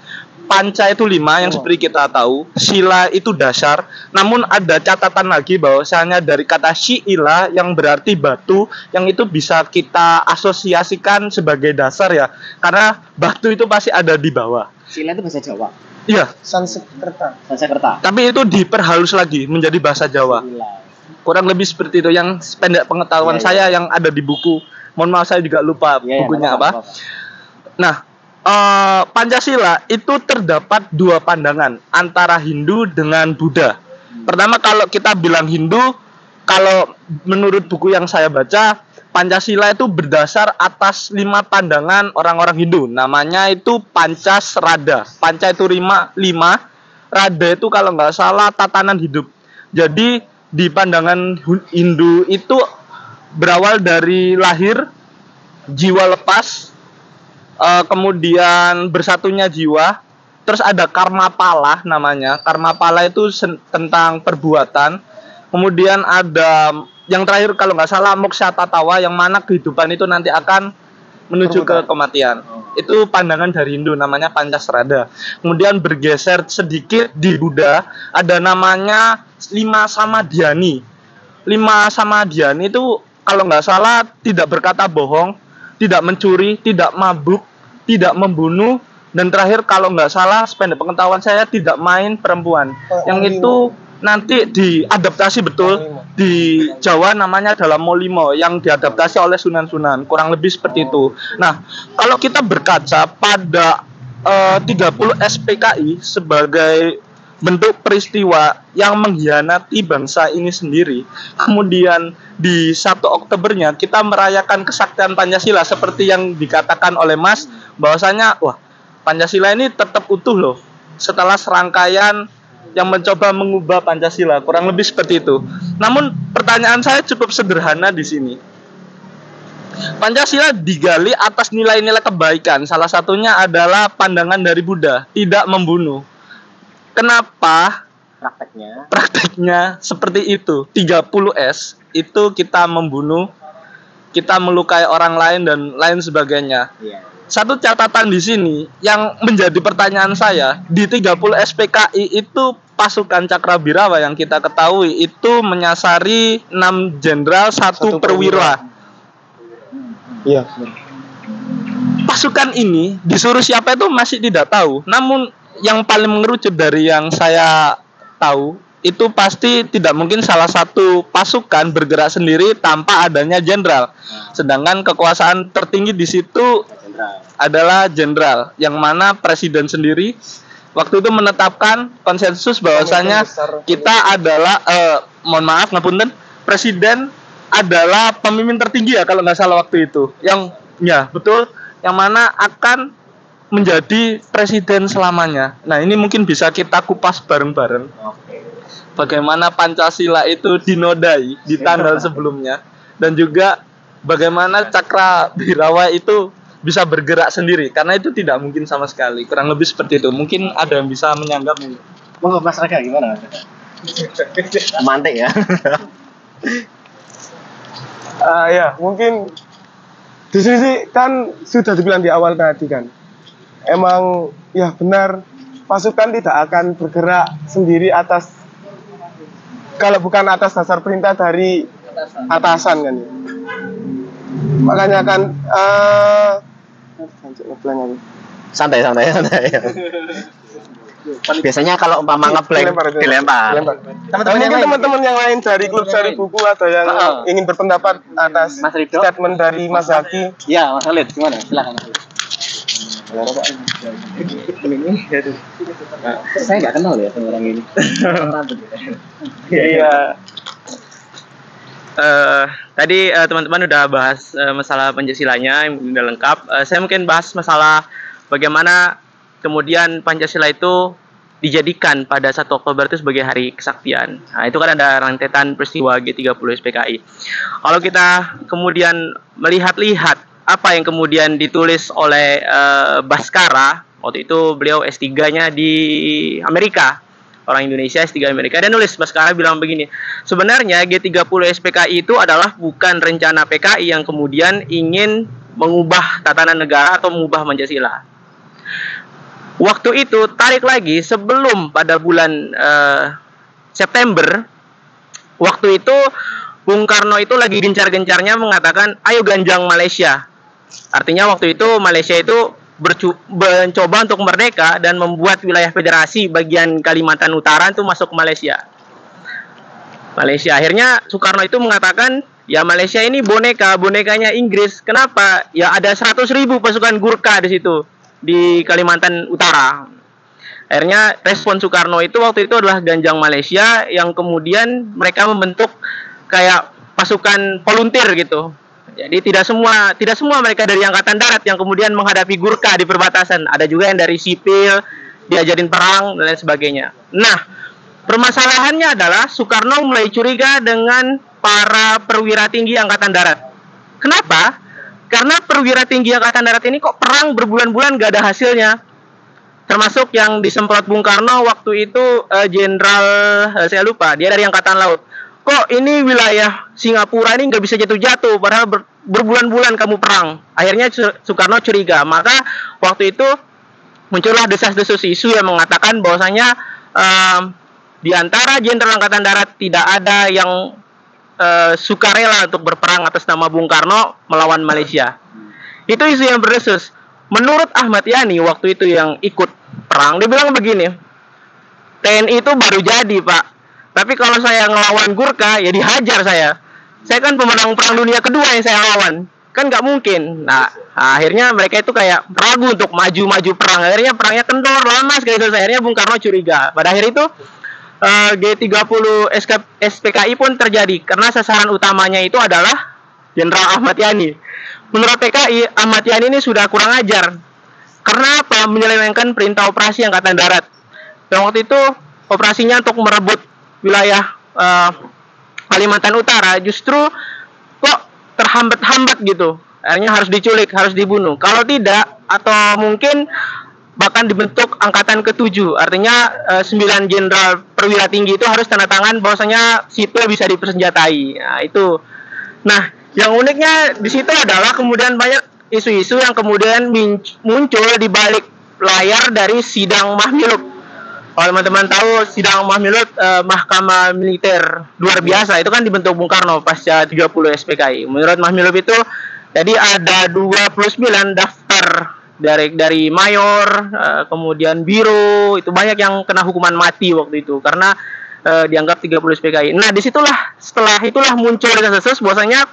Panca itu 5 yang seperti kita tahu, sila itu dasar. Namun ada catatan lagi bahwasanya dari kata syiila yang berarti batu, yang itu bisa kita asosiasikan sebagai dasar ya. Karena batu itu pasti ada di bawah. Sila itu bahasa Jawa. Iya. Sanskerta. Tapi itu diperhalus lagi menjadi bahasa Jawa. Kurang lebih seperti itu yang pendek pengetahuan saya yang ada di buku. Mohon maaf saya juga lupa bukunya apa. Nah, Pancasila itu terdapat 2 pandangan antara Hindu dengan Buddha. Pertama, kalau kita bilang Hindu, kalau menurut buku yang saya baca, Pancasila itu berdasar atas 5 pandangan orang-orang Hindu. Namanya itu Pancasrada. Panca itu 5, Rada itu kalau nggak salah tatanan hidup. Jadi di pandangan Hindu itu berawal dari lahir, jiwa lepas, kemudian bersatunya jiwa, terus ada karma pala namanya. Karma pala itu tentang perbuatan. Kemudian ada yang terakhir kalau nggak salah moksha tatawa, yang mana kehidupan itu nanti akan menuju ke kematian. Itu pandangan dari Hindu, namanya Pancasrada. Kemudian bergeser sedikit di Buddha, ada namanya 5 Samadhyani. 5 Samadhyani itu kalau nggak salah tidak berkata bohong, tidak mencuri, tidak mabuk, tidak membunuh, dan terakhir kalau nggak salah sependek pengetahuan saya tidak main perempuan. Yang itu nanti diadaptasi betul di Jawa namanya adalah Molimo, yang diadaptasi oleh Sunan-Sunan, kurang lebih seperti itu. Nah, kalau kita berkaca pada 30 SPKI sebagai bentuk peristiwa yang mengkhianati bangsa ini sendiri, kemudian di 1 Oktobernya kita merayakan kesaktian Pancasila seperti yang dikatakan oleh Mas, bahwasanya wah, Pancasila ini tetap utuh loh setelah serangkaian yang mencoba mengubah Pancasila, kurang lebih seperti itu. Namun pertanyaan saya cukup sederhana di sini. Pancasila digali atas nilai-nilai kebaikan, salah satunya adalah pandangan dari Buddha, tidak membunuh. Kenapa prakteknya seperti itu? 30S itu kita membunuh, kita melukai orang lain dan lain sebagainya. Satu catatan di sini yang menjadi pertanyaan saya, di 30 SPKI itu pasukan Cakrawirawa yang kita ketahui itu menyasari 6 jenderal, 1 perwira. Iya. Pasukan ini disuruh siapa itu masih tidak tahu. Namun yang paling mengerucut dari yang saya tahu, itu pasti tidak mungkin salah satu pasukan bergerak sendiri tanpa adanya jenderal. Sedangkan kekuasaan tertinggi di situ adalah jenderal, yang mana presiden sendiri waktu itu menetapkan konsensus bahwasanya kita adalah mohon maaf ngapunten, presiden adalah pemimpin tertinggi ya kalau nggak salah waktu itu. Yang ya betul, yang mana akan menjadi presiden selamanya. Nah, ini mungkin bisa kita kupas bareng-bareng. Bagaimana Pancasila itu dinodai di tanggal sebelumnya, dan juga bagaimana Cakrawirawa itu bisa bergerak sendiri, karena itu tidak mungkin sama sekali. Kurang lebih seperti itu. Mungkin ada yang bisa menyanggap ini. Monggo Mas Raka gimana? Mantek ya. Ya, mungkin di sini kan sudah dibilang di awal tadi kan. Emang ya benar, pasukan tidak akan bergerak sendiri kalau bukan atas dasar perintah dari atasan kan ya. Makanya kan Santai. Biasanya kalau umpama ngeblank dilempar. Mungkin teman-teman yang lain dari klub cari buku ada yang ingin berpendapat atas statement dari Mas Zaki. Ya, Mas Khalid gimana? Silakan. Saya nggak kenal ya orang ini. Iya. Tadi teman-teman udah bahas masalah Pancasilanya yang udah lengkap. Saya mungkin bahas masalah bagaimana kemudian Pancasila itu dijadikan pada 1 Oktober itu sebagai hari kesaktian. Nah, itu kan ada rentetan peristiwa G30 SPKI. Kalau kita kemudian melihat-lihat apa yang kemudian ditulis oleh Baskara, waktu itu beliau S3-nya di Amerika, orang Indonesia S3 Amerika, dan nulis, Baskara bilang begini, sebenarnya G30 SPKI itu adalah bukan rencana PKI yang kemudian ingin mengubah tatanan negara atau mengubah Pancasila. Waktu itu tarik lagi sebelum pada bulan September, waktu itu Bung Karno itu lagi gencar-gencarnya mengatakan ayo ganjang Malaysia. Artinya waktu itu Malaysia itu mencoba untuk merdeka dan membuat wilayah federasi bagian Kalimantan Utara itu masuk ke Malaysia. Akhirnya Soekarno itu mengatakan, ya Malaysia ini bonekanya Inggris. Kenapa? Ya ada 100.000 pasukan Gurkha di situ, di Kalimantan Utara. Akhirnya respon Soekarno itu waktu itu adalah ganjang Malaysia, yang kemudian mereka membentuk kayak pasukan volunteer gitu. Jadi tidak semua mereka dari angkatan darat yang kemudian menghadapi Gurkha di perbatasan. Ada juga yang dari sipil, diajarin perang dan lain sebagainya. Nah, permasalahannya adalah Soekarno mulai curiga dengan para perwira tinggi angkatan darat. Kenapa? Karena perwira tinggi angkatan darat ini kok perang berbulan-bulan gak ada hasilnya. Termasuk yang disemprot Bung Karno waktu itu Jenderal saya lupa, dia dari angkatan laut. Kok ini wilayah Singapura ini nggak bisa jatuh-jatuh, padahal berbulan-bulan kamu perang. Akhirnya Soekarno curiga. Maka waktu itu muncullah desas-desus isu yang mengatakan bahwasanya di antara Jenderal Angkatan Darat tidak ada yang sukarela untuk berperang atas nama Bung Karno melawan Malaysia. Itu isu yang berdesus. Menurut Ahmad Yani waktu itu yang ikut perang, dia bilang begini, TNI itu baru jadi Pak, tapi kalau saya ngelawan Gurkha ya dihajar saya kan pemenang perang dunia kedua yang saya lawan, kan nggak mungkin. Nah, akhirnya mereka itu kayak ragu untuk maju perang. Akhirnya perangnya kendor, lama sekali selesai. Akhirnya Bung Karno curiga. Pada akhir itu G30 SPKI pun terjadi karena sasaran utamanya itu adalah Jenderal Ahmad Yani. Menurut PKI, Ahmad Yani ini sudah kurang ajar. Karena apa? Menyelewengkan perintah operasi Angkatan Darat. Dan waktu itu operasinya untuk merebut wilayah Kalimantan Utara justru kok terhambat-hambat gitu. Akhirnya harus diculik, harus dibunuh. Kalau tidak, atau mungkin bahkan dibentuk angkatan ke-7. Artinya 9 jenderal perwira tinggi itu harus tanda tangan bahwasanya sipil bisa dipersenjatai. Nah, itu. Nah, yang uniknya di situ adalah kemudian banyak isu-isu yang kemudian muncul di balik layar dari sidang Mahmilub. Kalau teman-teman tahu sidang Mahmilub, Mahkamah Militer luar biasa, itu kan dibentuk Bung Karno pasca 30 SPKI. Menurut Mahmilub itu jadi ada 29 daftar dari mayor, kemudian biro, itu banyak yang kena hukuman mati waktu itu karena dianggap 30 SPKI. Nah, setelah itulah muncul desas-desus bahwasanya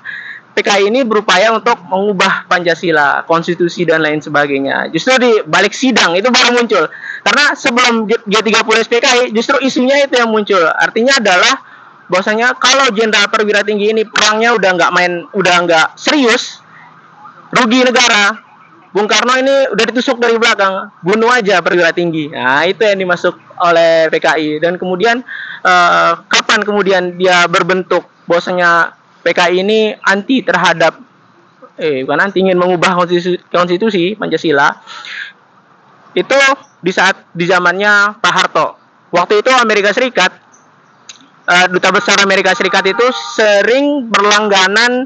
PKI ini berupaya untuk mengubah Pancasila, konstitusi dan lain sebagainya. Justru di balik sidang itu baru muncul. Karena sebelum G30 SPKI justru isunya itu yang muncul. Artinya adalah bahwasanya kalau jenderal perwira tinggi ini perangnya udah nggak serius, rugi negara. Bung Karno ini udah ditusuk dari belakang, bunuh aja perwira tinggi. Nah, itu yang dimasuk oleh PKI. Dan kemudian kapan kemudian dia berbentuk bahwasanya PKI ini anti terhadap bukan anti, ingin mengubah konstitusi Pancasila. Itu di zamannya Pak Harto. Waktu itu Amerika Serikat, duta besar Amerika Serikat itu sering berlangganan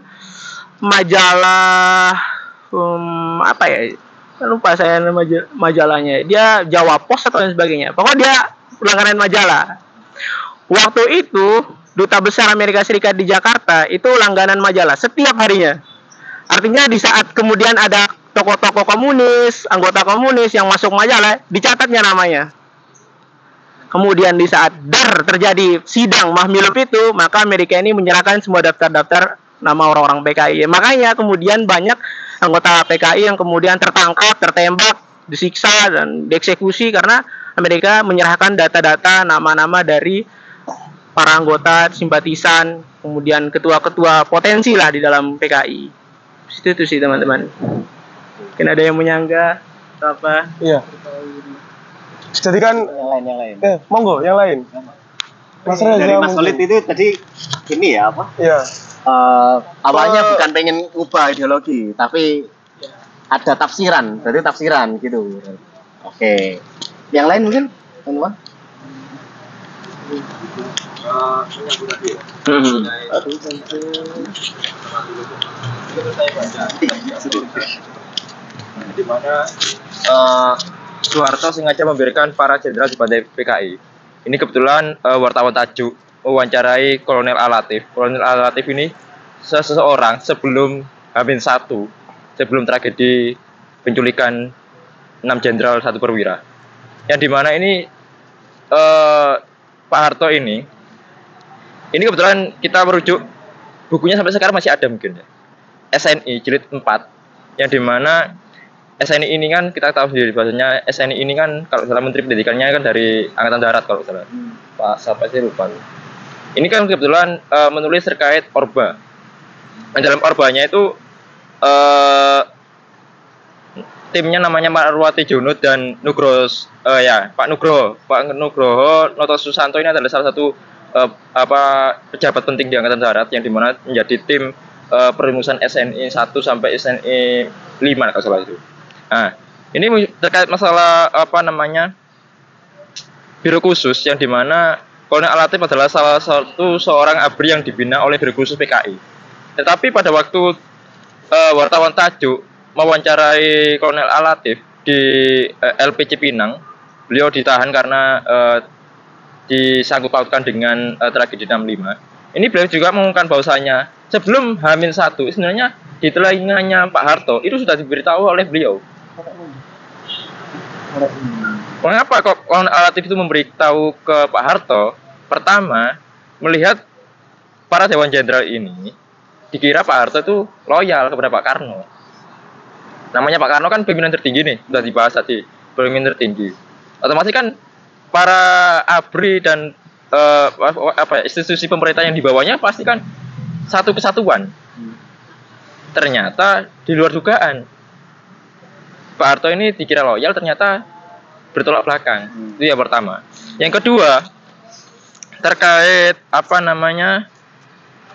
majalah apa ya, lupa saya majalahnya, dia Jawa Post atau lain sebagainya, pokoknya dia langganan majalah. Waktu itu duta besar Amerika Serikat di Jakarta itu langganan majalah setiap harinya. Artinya di saat kemudian ada tokoh-tokoh komunis, anggota komunis yang masuk majalah, dicatatnya namanya. Kemudian di saat terjadi sidang Mahmilub itu, maka Amerika ini menyerahkan semua daftar-daftar nama orang-orang PKI. Makanya kemudian banyak anggota PKI yang kemudian tertangkap, tertembak, disiksa, dan dieksekusi karena Amerika menyerahkan data-data nama-nama dari para anggota simpatisan, kemudian ketua-ketua potensi lah di dalam PKI. Itu sih teman-teman. Mungkin ada yang menyangga atau apa? Iya. Jadi kan yang lain. Monggo yang lain. Mas Khalid itu tadi ini ya apa? Iya. Awalnya bukan pengen ubah ideologi, tapi ada tafsiran, berarti tafsiran gitu. Oke. Yang lain mungkin, teman-teman? Di mana Soeharto sengaja memberikan para jenderal di Pantai PKI. Ini kebetulan wartawan Tajuk mewawancarai Kolonel Al-Latif. Kolonel Al-Latif ini seseorang sebelum H-1, sebelum tragedi penculikan 6 jenderal 1 perwira. Yang dimana ini Pak Harto ini kebetulan kita merujuk bukunya sampai sekarang masih ada mungkin ya. SNI jilid 4, yang dimana SNI ini kan kita tahu sendiri bahasanya SNI ini kan kalau salah Menteri Pendidikannya kan dari Angkatan Darat kalau salah. Pak siapa sih lupa. Ini kan kebetulan menulis terkait Orba. Dan dalam Orbanya itu timnya namanya Marwati Junud dan Pak Nugroho Noto Susanto ini adalah salah satu pejabat penting di Angkatan Darat yang dimana menjadi tim perumusan SNI 1 sampai SNI 5 kalau salah itu. Nah, ini terkait masalah biro khusus yang dimana Kolonel Al-Latif adalah salah satu seorang ABRI yang dibina oleh biro khusus PKI. Tetapi pada waktu wartawan Tajuk mewawancarai Kolonel Al-Latif di LP Cipinang, beliau ditahan karena disangkut pautkan dengan tragedi 65. Ini beliau juga mengumumkan bahwasanya sebelum H-1 sebenarnya di telinganya Pak Harto itu sudah diberitahu oleh beliau. Mengapa kok Kolonel Al-Latif itu memberitahu ke Pak Harto? Pertama, melihat para Dewan Jenderal ini dikira Pak Harto itu loyal kepada Pak Karno. Namanya Pak Karno kan pimpinan tertinggi nih, sudah dibahas tadi, pimpinan tertinggi. Otomatis kan para ABRI dan institusi pemerintah yang di bawahnya pasti kan satu kesatuan. Ternyata di luar dugaan Pak Harto ini dikira loyal, ternyata bertolak belakang. Itu yang pertama. Yang kedua, terkait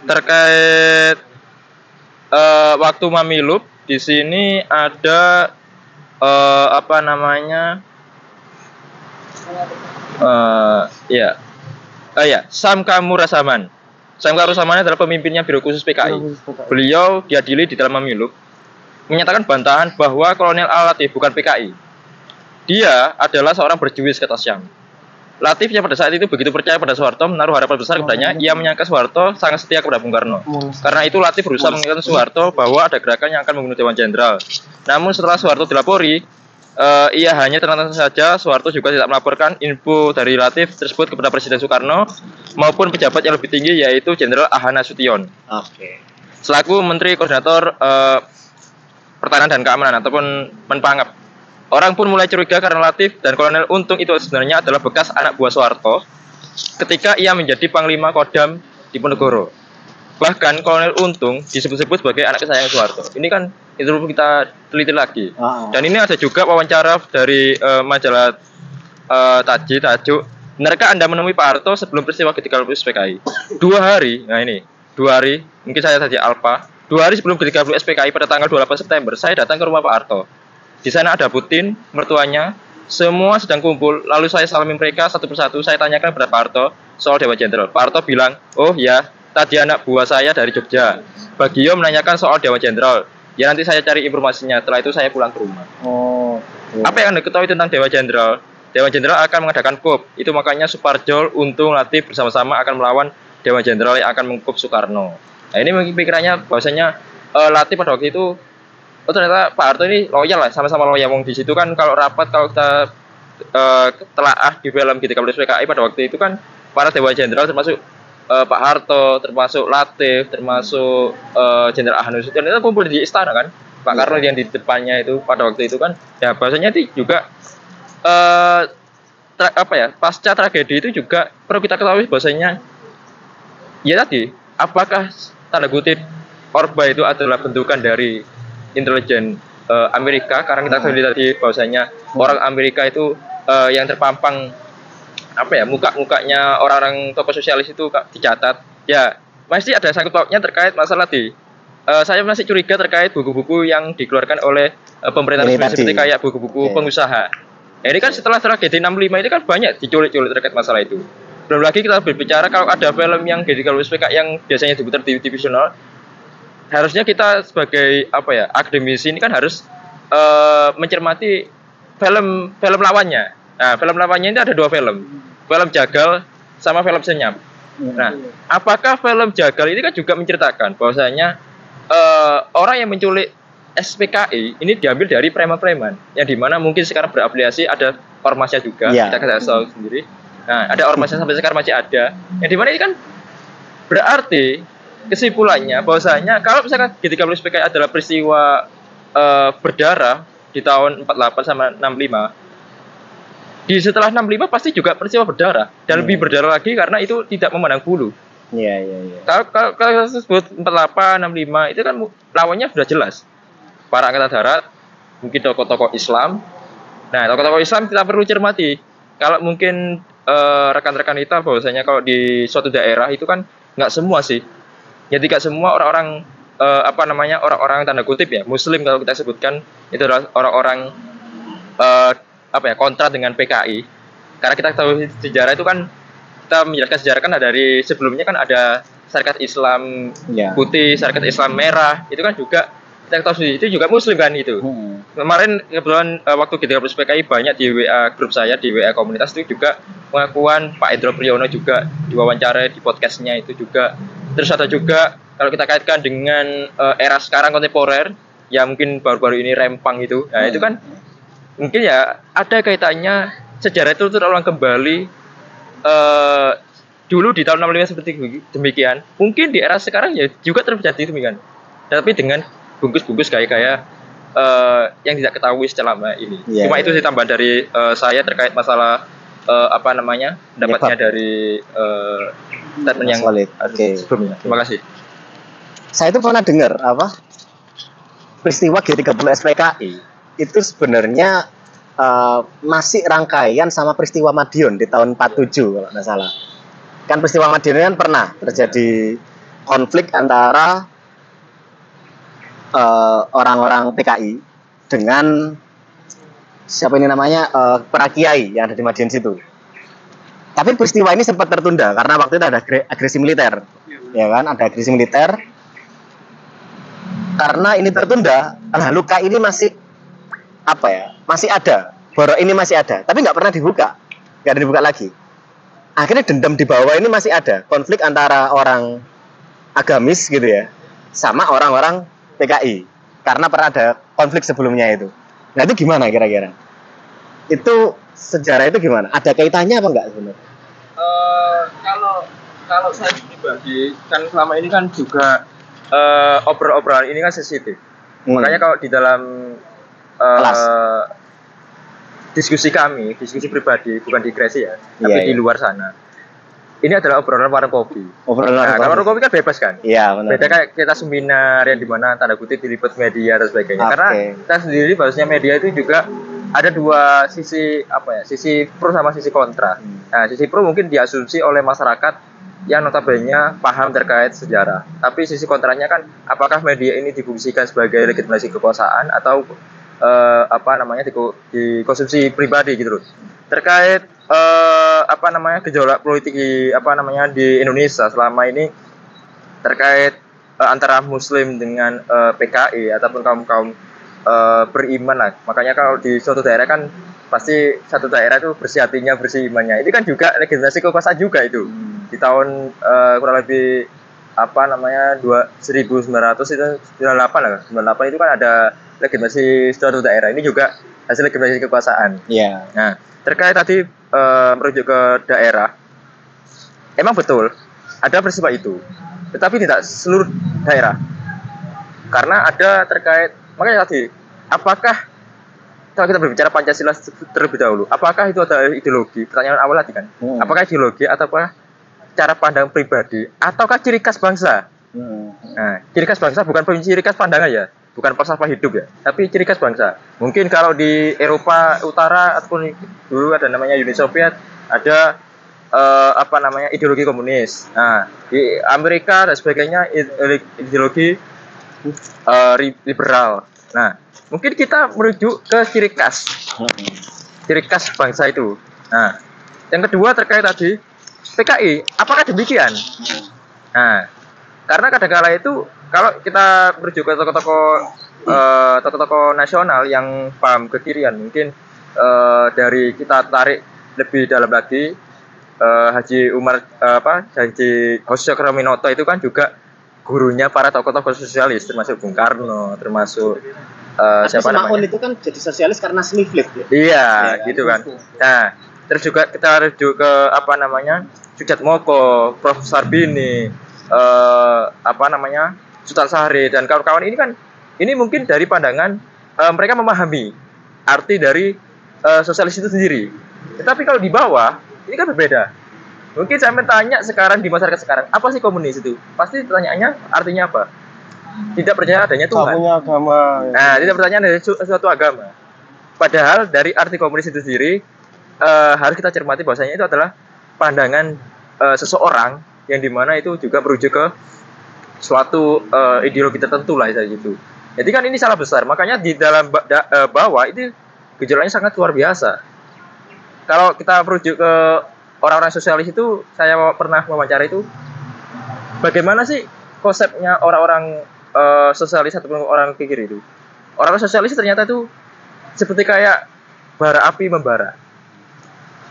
terkait waktu Mamilub, di sini ada Sam Kamurasaman. Sam Kamurasaman adalah pemimpinnya Biro Khusus PKI. Beliau diadili di dalam Mamilub menyatakan bantahan bahwa Kolonel Al-Latif bukan PKI. Dia adalah seorang berjuwis, kata Syam. Latif yang pada saat itu begitu percaya pada Soeharto, menaruh harapan besar kepadanya. Ia menyangka Soeharto sangat setia kepada Bung Karno. Karena itu Latif berusaha mengingatkan Soeharto bahwa ada gerakan yang akan membunuh Dewan Jenderal. Namun setelah Soeharto dilapori, ia hanya tenang saja. Soeharto juga tidak melaporkan info dari Latif tersebut kepada Presiden Soekarno maupun pejabat yang lebih tinggi, yaitu Jenderal Ahana Sution. Selaku Menteri Koordinator Pertahanan dan Keamanan ataupun Menpangap. Orang pun mulai curiga karena Latif dan Kolonel Untung itu sebenarnya adalah bekas anak buah Soeharto ketika ia menjadi Panglima Kodam Diponegoro. Bahkan Kolonel Untung disebut-sebut sebagai anak kesayangan Soeharto. Ini kan itu perlu kita teliti lagi. Ah. Dan ini ada juga wawancara dari majalah Tajuk. Benarkah Anda menemui Pak Harto sebelum peristiwa G30 SPKI? 2 hari, nah ini 2 hari, mungkin saya tadi Alfa. 2 hari sebelum G30 SPKI pada tanggal 28 September, saya datang ke rumah Pak Harto. Di sana ada Putin, mertuanya, semua sedang kumpul. Lalu saya salami mereka satu persatu. Saya tanyakan kepada Pak Harto soal Dewan Jenderal. Pak Harto bilang, oh ya, tadi anak buah saya dari Jogja. Bagio menanyakan soal Dewan Jenderal. Ya nanti saya cari informasinya. Setelah itu saya pulang ke rumah. Oh. Iya. Apa yang Anda ketahui tentang Dewan Jenderal? Dewan Jenderal akan mengadakan KUP. Itu makanya Suparjo, Untung, Latif bersama-sama akan melawan Dewan Jenderal yang akan mengkup Soekarno. Nah ini mungkin pikirannya bahwasanya Latif pada waktu itu, oh ternyata Pak Harto ini loyal lah, sama-sama loyal. Wong di situ kan kalau rapat, kalau kita telaah di film G30 SPKI pada waktu itu kan para Dewan Jenderal termasuk Pak Harto, termasuk Latif, termasuk Jenderal Ahmad Nasution itu kumpul di istana kan. Pak Karno yang di depannya itu pada waktu itu kan, ya bahwasanya itu juga pasca tragedi itu juga perlu kita ketahui bahwasanya ya tadi, apakah tanda kutip Orba itu adalah bentukan dari intelijen Amerika, karena kita tahu tadi bahwasanya orang Amerika itu yang terpampang muka-mukanya orang-orang tokoh sosialis itu dicatat. Ya, masih ada sangkut pautnya terkait masalah saya masih curiga terkait buku-buku yang dikeluarkan oleh pemerintah seperti kayak buku-buku pengusaha. Nah, ini kan setelah tragedi 65 ini kan banyak diculik-culik terkait masalah itu. Belum lagi kita berbicara kalau ada film yang G30 SPKI yang biasanya diputar di TV nasional, harusnya kita sebagai akademisi ini kan harus mencermati film lawannya. Nah, film lawannya ini ada 2 film Jagal sama film Senyap. Nah, apakah film Jagal ini kan juga menceritakan bahwasanya orang yang menculik SPKI ini diambil dari preman-preman yang dimana mungkin sekarang berafiliasi, ada ormasnya juga, kita tahu sendiri. Nah, ada ormasnya sampai sekarang masih ada, yang dimana ini kan berarti kesimpulannya bahwasanya kalau misalkan G30 SPKI adalah peristiwa berdarah di tahun 48 sama 65, di setelah 65 pasti juga peristiwa berdarah, dan lebih berdarah lagi karena itu tidak memandang bulu. Iya. Kalau sebut 48, 65 itu kan lawannya sudah jelas. Para angkatan darat, mungkin tokoh-tokoh Islam. Nah, tokoh-tokoh Islam kita perlu cermati. Kalau mungkin rekan-rekan kita bahwasanya kalau di suatu daerah itu kan nggak semua sih. Ya tidak semua orang-orang orang-orang tanda kutip ya Muslim kalau kita sebutkan itu adalah orang-orang kontra dengan PKI. Karena kita tahu sejarah itu kan, kita menjelaskan sejarah kan dari sebelumnya kan ada Syarikat Islam putih, Syarikat Islam merah, itu kan juga kita tahu itu juga Muslim kan itu. Kemarin kebetulan waktu G30 SPKI banyak di WA grup saya, di WA komunitas itu juga pengakuan Pak Endro Priyono juga diwawancara di podcastnya itu juga. Terus ada juga kalau kita kaitkan dengan era sekarang kontemporer, ya mungkin baru-baru ini Rempang itu, nah itu kan mungkin ya ada kaitannya sejarah itu terulang kembali. Dulu di tahun 65 seperti demikian, mungkin di era sekarang ya juga terjadi demikian, tapi dengan bungkus-bungkus kayak yang tidak ketahui selama ini. Cuma itu sih tambahan dari saya terkait masalah pendapatnya dari statement yang sebelumnya. Terima kasih. Saya itu pernah dengar peristiwa G30 SPKI itu sebenarnya masih rangkaian sama peristiwa Madiun di tahun 47 kalau nggak salah. Kan peristiwa Madiun kan pernah terjadi konflik antara orang-orang PKI dengan siapa ini namanya para kiai yang ada di Madiun situ. Tapi peristiwa ini sempat tertunda karena waktu itu ada agresi militer, ya kan, ada agresi militer. Karena ini tertunda, luka ini masih masih ada, borok ini masih ada, tapi nggak pernah dibuka, nggak ada dibuka lagi. Akhirnya dendam di bawah ini masih ada, konflik antara orang agamis gitu ya, sama orang-orang PKI, karena pernah ada konflik sebelumnya itu. Nah itu gimana kira-kira? Itu sejarah itu gimana? Ada kaitannya apa enggak sebenarnya? Kalau saya pribadi kan selama ini kan juga obrolan ini kan sensitif. Makanya kalau di dalam diskusi kami, diskusi pribadi bukan di Gresi ya, tapi di luar sana. ini adalah obrolan warung kopi. Obrolan Kalau warung kopi kan bebas kan? Iya, benar. Beda kayak kita seminar yang dimana tanda kutip diliput media dan sebagainya. Oke. Karena kita sendiri bahwasanya media itu juga ada dua sisi sisi pro sama sisi kontra. Nah, sisi pro mungkin diasumsi oleh masyarakat yang notabene paham terkait sejarah. Tapi sisi kontranya kan apakah media ini difungsikan sebagai legitimasi kekuasaan atau dikonsumsi pribadi gitu loh. Terkait gejolak politik di Indonesia selama ini terkait antara Muslim dengan PKI ataupun kaum beriman lah. Makanya kalau di suatu daerah kan pasti satu daerah itu bersih hatinya, bersih imannya. Ini kan juga legitimasi kekuasaan juga itu. Di tahun kurang lebih 1900 itu 98 lah. 98 itu kan ada legitimasi suatu daerah. Ini juga hasil legitimasi kekuasaan. Iya. Nah, terkait tadi merujuk ke daerah, emang betul ada peristiwa itu, tetapi tidak seluruh daerah. Karena ada terkait, makanya tadi, apakah kalau kita berbicara Pancasila terlebih dahulu, apakah itu adalah ideologi? Pertanyaan awal tadi kan, apakah ideologi ataukah cara pandang pribadi ataukah ciri khas bangsa? Nah, ciri khas bangsa bukan ciri khas pandangan ya, bukan falsafah hidup ya, tapi ciri khas bangsa. Mungkin kalau di Eropa Utara ataupun dulu ada namanya Uni Soviet, ada ideologi komunis. Nah, di Amerika dan sebagainya ideologi liberal. Nah, mungkin kita merujuk ke ciri khas bangsa itu. Nah, yang kedua terkait tadi PKI, apakah demikian? Nah, karena kadang-kala itu kalau kita merujuk ke tokoh-tokoh nasional yang paham kekirian, mungkin dari kita tarik lebih dalam lagi Haji Hosokroaminoto itu kan juga gurunya para tokoh-tokoh sosialis, termasuk Bung Karno, termasuk siapa namanya? Itu kan jadi sosialis karena sniflit ya. Iya, gitu kan. Nah, terus juga kita rujuk ke Sujatmoko, Prof. Sarbini, Sultan Syahrir dan kawan-kawan ini kan, ini mungkin dari pandangan mereka memahami arti dari sosialis itu sendiri. Tetapi kalau di bawah ini kan berbeda. Mungkin saya bertanya sekarang di masyarakat sekarang, apa sih komunis itu? Pasti pertanyaannya artinya apa? Tidak percaya adanya Tuhan. Punya agama. Nah, tidak percaya dari suatu agama. Padahal dari arti komunis itu sendiri harus kita cermati bahwasanya itu adalah pandangan seseorang yang dimana itu juga merujuk ke suatu ideologi tertentu lah gitu. Jadi kan ini salah besar. Makanya di dalam bawah itu gejolaknya sangat luar biasa. Kalau kita merujuk ke orang-orang sosialis itu, saya pernah wawancara itu, bagaimana sih konsepnya orang-orang sosialis ataupun orang kiri itu? Orang sosialis ternyata itu seperti kayak bara api membara.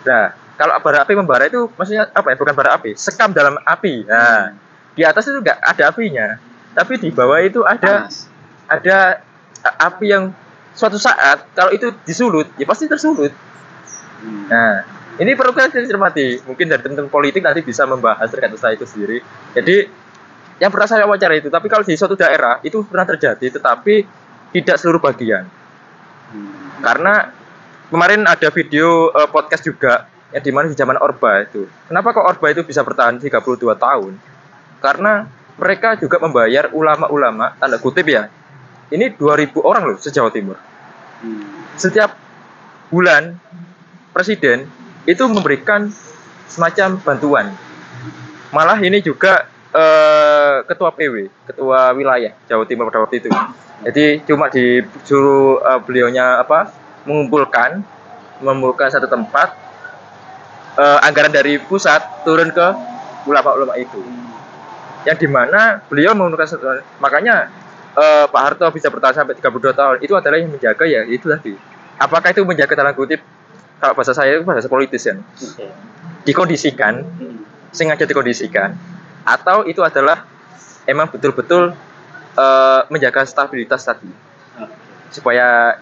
Nah, kalau bara api membara itu maksudnya apa ya? Bukan bara api, sekam dalam api. Nah, di atas itu enggak ada apinya, tapi di bawah itu ada api yang suatu saat kalau itu disulut, ya pasti tersulut. Nah, ini perlu kita cermati. Mungkin dari teman-teman politik nanti bisa membahas terkait masalah itu sendiri. Jadi, yang pernah saya wawancara itu, tapi kalau di suatu daerah itu pernah terjadi, tetapi tidak seluruh bagian. Karena kemarin ada video podcast juga yang dimana di zaman Orba itu. Kenapa kok Orba itu bisa bertahan 32 tahun? Karena mereka juga membayar ulama-ulama, tanda kutip ya. Ini 2.000 orang loh se-Jawa Timur. Setiap bulan presiden itu memberikan semacam bantuan. Malah ini juga ketua PW, ketua wilayah Jawa Timur pada waktu itu. Jadi cuma disuruh beliaunya mengumpulkan satu tempat, anggaran dari pusat turun ke ulama-ulama itu. Yang dimana beliau mengumpulkan satu, makanya Pak Harto bisa bertahan sampai 32 tahun. Itu adalah yang menjaga ya itu tadi. Apakah itu menjaga dalam kutip, kalau bahasa saya itu bahasa politis ya, dikondisikan, sengaja dikondisikan, atau itu adalah emang betul-betul menjaga stabilitas tadi, supaya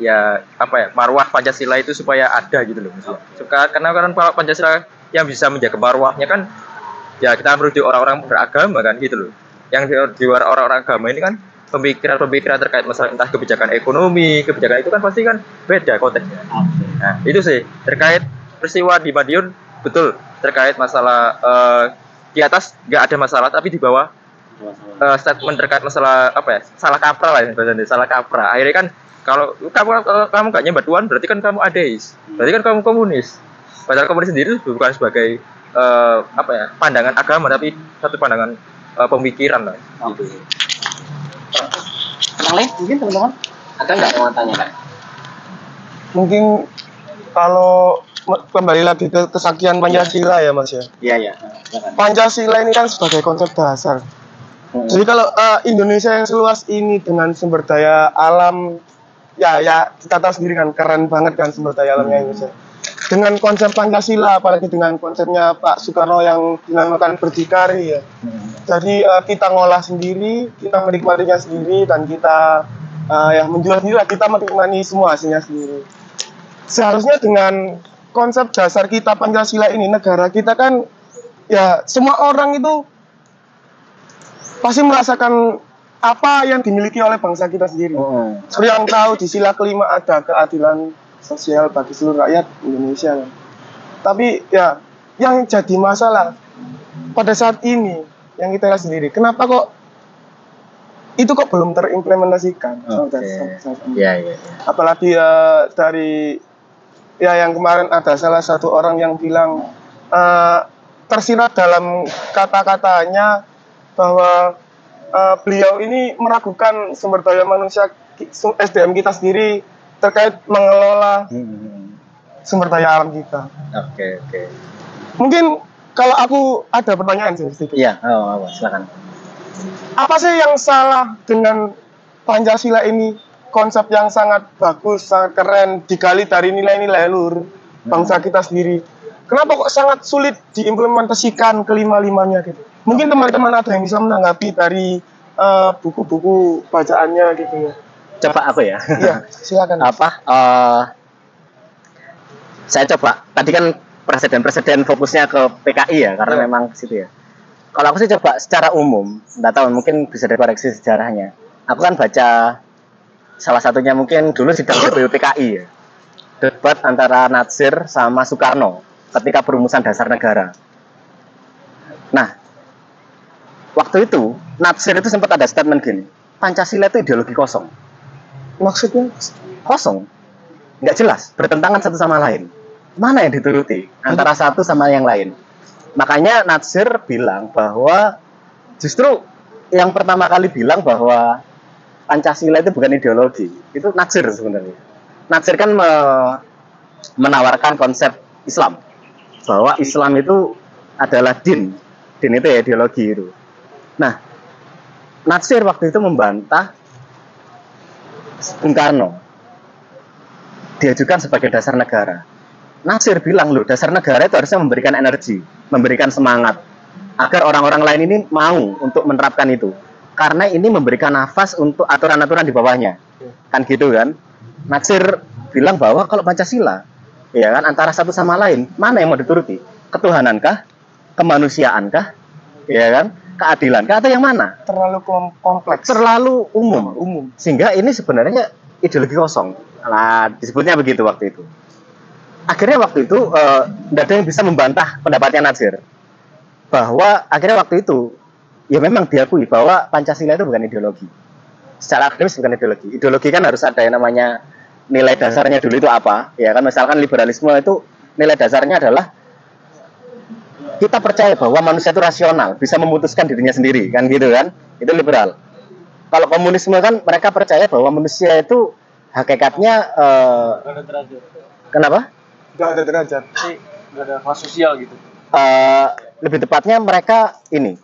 marwah Pancasila itu supaya ada gitu loh. Karena Pancasila yang bisa menjaga marwahnya kan ya kita merujuk orang-orang beragama kan gitu loh. Yang di luar orang-orang agama ini kan pemikiran-pemikiran terkait masalah entah kebijakan ekonomi, kebijakan itu kan pasti kan beda konteksnya. Nah, itu sih terkait peristiwa di Madiun, betul terkait masalah di atas nggak ada masalah, tapi di bawah statement terkait masalah apa ya, salah kaprah lah ya, salah kaprah. Akhirnya kan kalau kamu nggak nyembah Tuhan, berarti kan kamu ateis, berarti kan kamu komunis. Padahal komunis sendiri itu bukan sebagai apa ya, pandangan agama, tapi satu pandangan pemikiran lah. Gitu. Yang lain mungkin teman-teman ada nggak yang mau tanya kan? Mungkin kalau kembali lagi ke kesaktian Pancasila ya Mas ya. Iya ya. Pancasila ini kan sebagai konsep dasar. Jadi kalau Indonesia yang seluas ini dengan sumber daya alam, ya kita tahu sendiri kan, keren banget kan sumber daya alamnya Indonesia. Dengan konsep Pancasila, apalagi dengan konsepnya Pak Soekarno yang dinamakan berdikari ya. Jadi kita ngolah sendiri, kita menikmatinya sendiri, dan kita menjual sendiri, kita menikmati semua hasilnya sendiri. Seharusnya dengan konsep dasar kita Pancasila ini, negara kita kan ya semua orang itu pasti merasakan apa yang dimiliki oleh bangsa kita sendiri. Seperti yang tahu di sila kelima ada keadilan sosial bagi seluruh rakyat Indonesia. Tapi ya yang jadi masalah pada saat ini yang kita lihat sendiri, kenapa kok itu kok belum terimplementasikan? Iya. Apalagi dari yang kemarin ada salah satu orang yang bilang tersirat dalam kata-katanya bahwa beliau ini meragukan sumber daya manusia SDM kita sendiri terkait mengelola sumber daya alam kita. Oke. Mungkin kalau aku ada pertanyaan sih sedikit. Iya, silakan. Apa sih yang salah dengan Pancasila ini? Konsep yang sangat bagus, sangat keren, digali dari nilai-nilai luhur bangsa kita sendiri. Kenapa kok sangat sulit diimplementasikan kelima-limanya gitu? Mungkin teman-teman ada yang bisa menanggapi dari buku-buku bacaannya gitu ya. Coba aku ya. Iya, silakan. Saya coba. Tadi kan presiden fokusnya ke PKI ya, karena memang ke situ ya. Kalau aku sih coba secara umum, nggak tahu mungkin bisa dikoreksi sejarahnya. Aku kan baca salah satunya mungkin dulu sidang BPUPKI ya. Debat antara Natsir sama Soekarno ketika perumusan dasar negara. Nah, waktu itu Natsir itu sempat ada statement gini, Pancasila itu ideologi kosong. Maksudnya? Kosong. Nggak jelas, bertentangan satu sama lain. Mana yang dituruti antara satu sama yang lain? Makanya Natsir bilang bahwa justru yang pertama kali bilang bahwa Pancasila itu bukan ideologi, itu Natsir sebenarnya. Natsir kan menawarkan konsep Islam, bahwa Islam itu adalah din itu ya ideologi itu. Nah, Natsir waktu itu membantah Bung Karno, diajukan sebagai dasar negara. Natsir bilang, loh, dasar negara itu harusnya memberikan energi, memberikan semangat, agar orang-orang lain ini mau untuk menerapkan itu. Karena ini memberikan nafas untuk aturan-aturan di bawahnya. Kan gitu kan? Natsir bilang bahwa kalau Pancasila, ya kan, antara satu sama lain, mana yang mau dituruti? Ketuhanankah? Kemanusiaankah? Ya kan? Keadilankah? Atau yang mana? Terlalu kompleks. Terlalu umum. Sehingga ini sebenarnya ideologi kosong. Nah, disebutnya begitu waktu itu. Akhirnya waktu itu tidak ada yang bisa membantah pendapatnya Natsir. Bahwa akhirnya waktu itu ya memang diakui bahwa Pancasila itu bukan ideologi. Secara akademis bukan ideologi. Ideologi kan harus ada yang namanya nilai dasarnya dulu itu apa. Ya kan, misalkan liberalisme itu nilai dasarnya adalah kita percaya bahwa manusia itu rasional, bisa memutuskan dirinya sendiri, kan gitu kan. Itu liberal. Kalau komunisme kan mereka percaya bahwa manusia itu hakikatnya kenapa? Gak ada derajat. Gak ada kelas sosial gitu. Lebih tepatnya mereka ini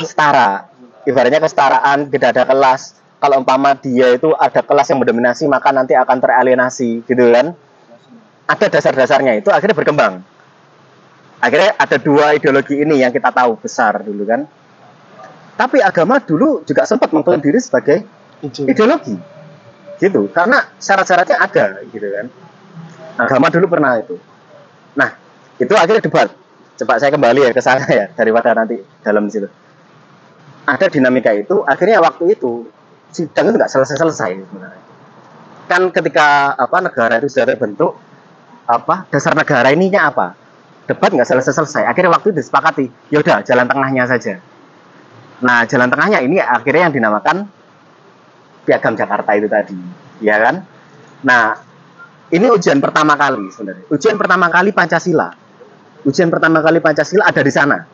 setara, ibaratnya kesetaraan, tidak ada kelas. Kalau umpama dia itu ada kelas yang mendominasi, maka nanti akan teralienasi, gitu kan? Ada dasar-dasarnya itu akhirnya berkembang. Akhirnya ada dua ideologi ini yang kita tahu besar dulu kan. Tapi agama dulu juga sempat mengklaim diri sebagai ideologi, gitu. Karena syarat-syaratnya ada, gitu kan. Agama dulu pernah itu. Nah, itu akhirnya debat. Coba saya kembali ya ke sana ya, daripada nanti dalam situ. Ada dinamika itu, akhirnya waktu itu sidang itu nggak selesai sebenarnya. Kan ketika negara itu sudah terbentuk, dasar negara ininya apa? debat nggak selesai-selesai. Akhirnya waktu itu disepakati, ya udah jalan tengahnya saja. Nah, jalan tengahnya ini akhirnya yang dinamakan Piagam Jakarta itu tadi, ya kan? Nah, ini ujian pertama kali sebenarnya. Ujian pertama kali Pancasila. Ujian pertama kali Pancasila ada di sana.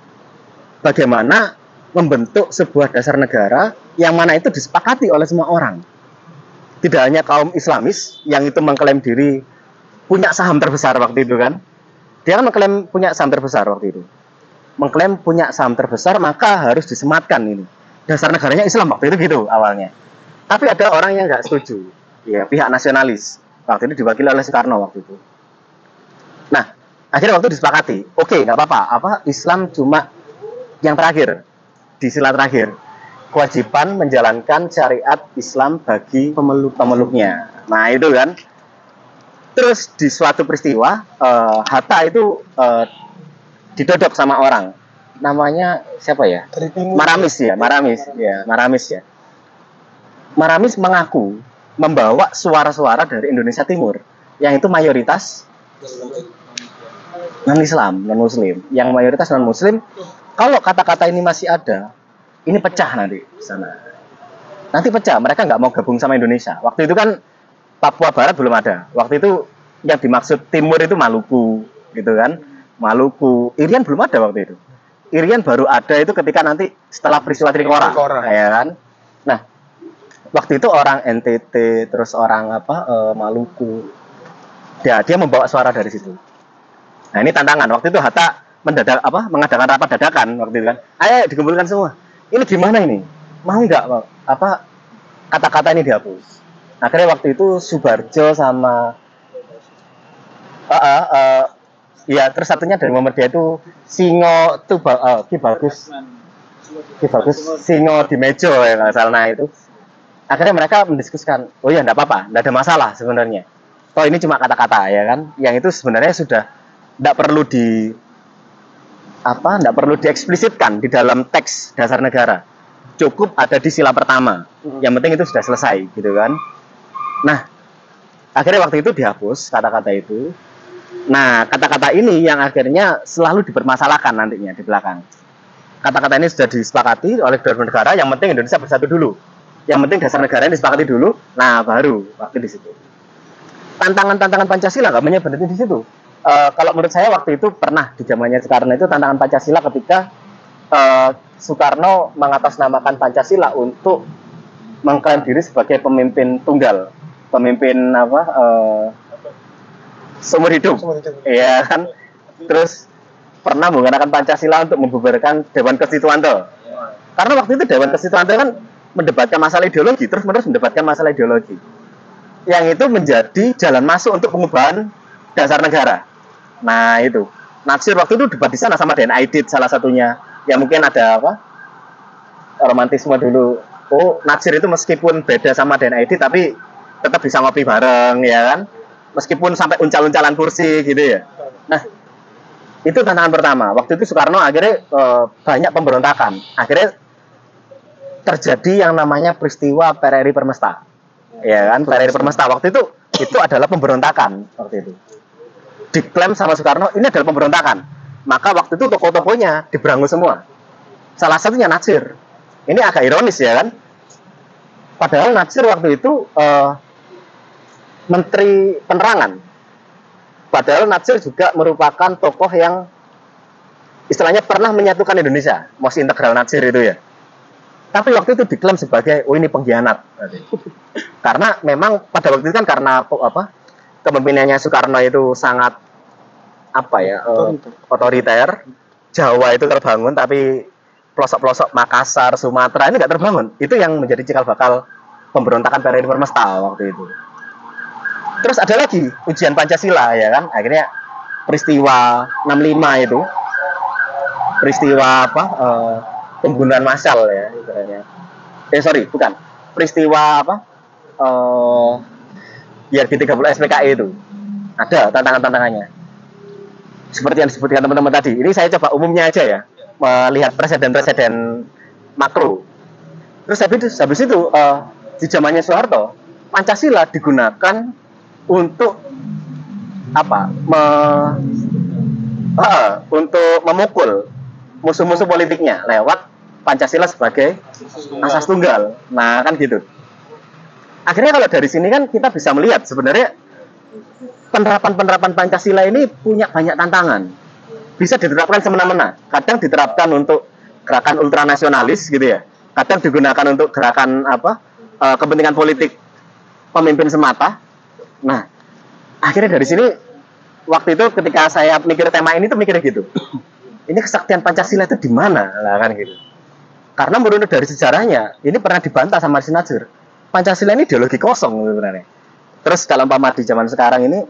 Bagaimana membentuk sebuah dasar negara yang mana itu disepakati oleh semua orang. Tidak hanya kaum Islamis yang itu mengklaim diri punya saham terbesar waktu itu kan. Dia kan mengklaim punya saham terbesar waktu itu. Mengklaim punya saham terbesar, maka harus disematkan ini. Dasar negaranya Islam waktu itu gitu awalnya. Tapi ada orang yang nggak setuju. Ya, pihak nasionalis. Waktu itu diwakili oleh Soekarno waktu itu. Nah, akhirnya waktu disepakati. Oke, nggak apa-apa. Islam cuma yang terakhir. Di sila terakhir. Kewajiban menjalankan syariat Islam bagi pemeluk-pemeluknya. Nah, itu kan. Terus di suatu peristiwa Hatta itu didodok sama orang, namanya siapa ya? Maramis ya. Maramis mengaku membawa suara-suara dari Indonesia Timur, yang itu mayoritas non-Islam, non-Muslim. Yang mayoritas non-Muslim, kalau kata-kata ini masih ada, ini pecah nanti di sana. Nanti pecah, mereka nggak mau gabung sama Indonesia. Waktu itu kan Papua Barat belum ada. Waktu itu yang dimaksud timur itu Maluku, gitu kan? Maluku. Irian belum ada waktu itu. Irian baru ada itu ketika nanti setelah peristiwa Trikora, ya kan? Nah, waktu itu orang NTT, terus orang Maluku, dia membawa suara dari situ. Nah, ini tantangan. Waktu itu Hatta mengadakan rapat dadakan waktu itu kan. Ayo dikumpulkan semua. Ini gimana ini? Mau nggak kata-kata ini dihapus? Akhirnya waktu itu Subarjo sama ya terus satunya dari Muhammadiyah itu Singo tuh Ki Bagus Singo di Mejo ya nggak salah. Nah itu akhirnya mereka mendiskusikan, oh ya nggak apa-apa, nggak ada masalah sebenarnya. Oh ini cuma kata-kata ya kan, yang itu sebenarnya sudah nggak perlu dieksplisitkan di dalam teks dasar negara. Cukup ada di sila pertama. Yang penting itu sudah selesai gitu kan. Nah, akhirnya waktu itu dihapus kata-kata itu. Nah, kata-kata ini yang akhirnya selalu dipermasalahkan nantinya di belakang. Kata-kata ini sudah disepakati oleh kedua negara, yang penting Indonesia bersatu dulu. Yang penting dasar negara ini disepakati dulu. Nah, baru waktu di situ. Tantangan-tantangan Pancasila nggak banyak berhenti di situ. Kalau menurut saya waktu itu pernah di zamannya Soekarno itu tantangan Pancasila ketika Soekarno mengatasnamakan Pancasila untuk mengklaim diri sebagai pemimpin tunggal. Pemimpin seumur hidup. Iya kan. Terus pernah menggunakan Pancasila untuk membubarkan Dewan Konstituante. Karena waktu itu Dewan Konstituante kan mendebatkan masalah ideologi, terus menerus mendebatkan masalah ideologi. Yang itu menjadi jalan masuk untuk pengubahan dasar negara. Nah itu. Natsir waktu itu debat di sana sama Den Aidit salah satunya. Ya mungkin ada romantisme dulu. Oh, Natsir itu meskipun beda sama Den Aidit tapi tetap bisa ngopi bareng ya kan, meskipun sampai uncal-uncalan kursi gitu ya. Nah itu tantangan pertama. Waktu itu Soekarno akhirnya banyak pemberontakan. Akhirnya terjadi yang namanya peristiwa PRRI Permesta, ya kan. PRRI Permesta waktu itu adalah pemberontakan waktu itu. Diklaim sama Soekarno ini adalah pemberontakan. Maka waktu itu toko-tokonya diberangus semua. Salah satunya Natsir. Ini agak ironis ya kan. Padahal Natsir waktu itu Menteri Penerangan. Padahal Natsir juga merupakan tokoh yang istilahnya pernah menyatukan Indonesia. Most integral Natsir itu ya. Tapi waktu itu diklaim sebagai ini pengkhianat. Karena memang pada waktu itu kan karena kepemimpinannya Soekarno itu sangat otoriter. Jawa itu terbangun tapi pelosok-pelosok Makassar, Sumatera ini nggak terbangun. Itu yang menjadi cikal bakal pemberontakan PRRI Permesta waktu itu. Terus ada lagi ujian Pancasila ya kan. Akhirnya peristiwa 65 itu peristiwa pembunuhan massal ya istilahnya. Bukan. Peristiwa YRG 30 SPKI itu. Ada tantangan-tantangannya. Seperti yang disebutkan teman-teman tadi. Ini saya coba umumnya aja ya. Melihat presiden-presiden makro. Terus habis itu di zamannya Soeharto, Pancasila digunakan untuk untuk memukul musuh-musuh politiknya lewat Pancasila sebagai asas tunggal. Nah, kan gitu. Akhirnya kalau dari sini kan kita bisa melihat sebenarnya penerapan Pancasila ini punya banyak tantangan. Bisa diterapkan semena-mena. Kadang diterapkan untuk gerakan ultranasionalis gitu ya. Kadang digunakan untuk gerakan kepentingan politik pemimpin semata. Nah, akhirnya dari sini waktu itu ketika saya mikir tema ini tuh mikirnya gitu. Ini kesaktian Pancasila itu di mana? Lah kan gitu. Karena menurut dari sejarahnya, ini pernah dibantah sama Sinajur. Pancasila ini ideologi kosong sebenarnya. Terus kalau umpama di zaman sekarang ini,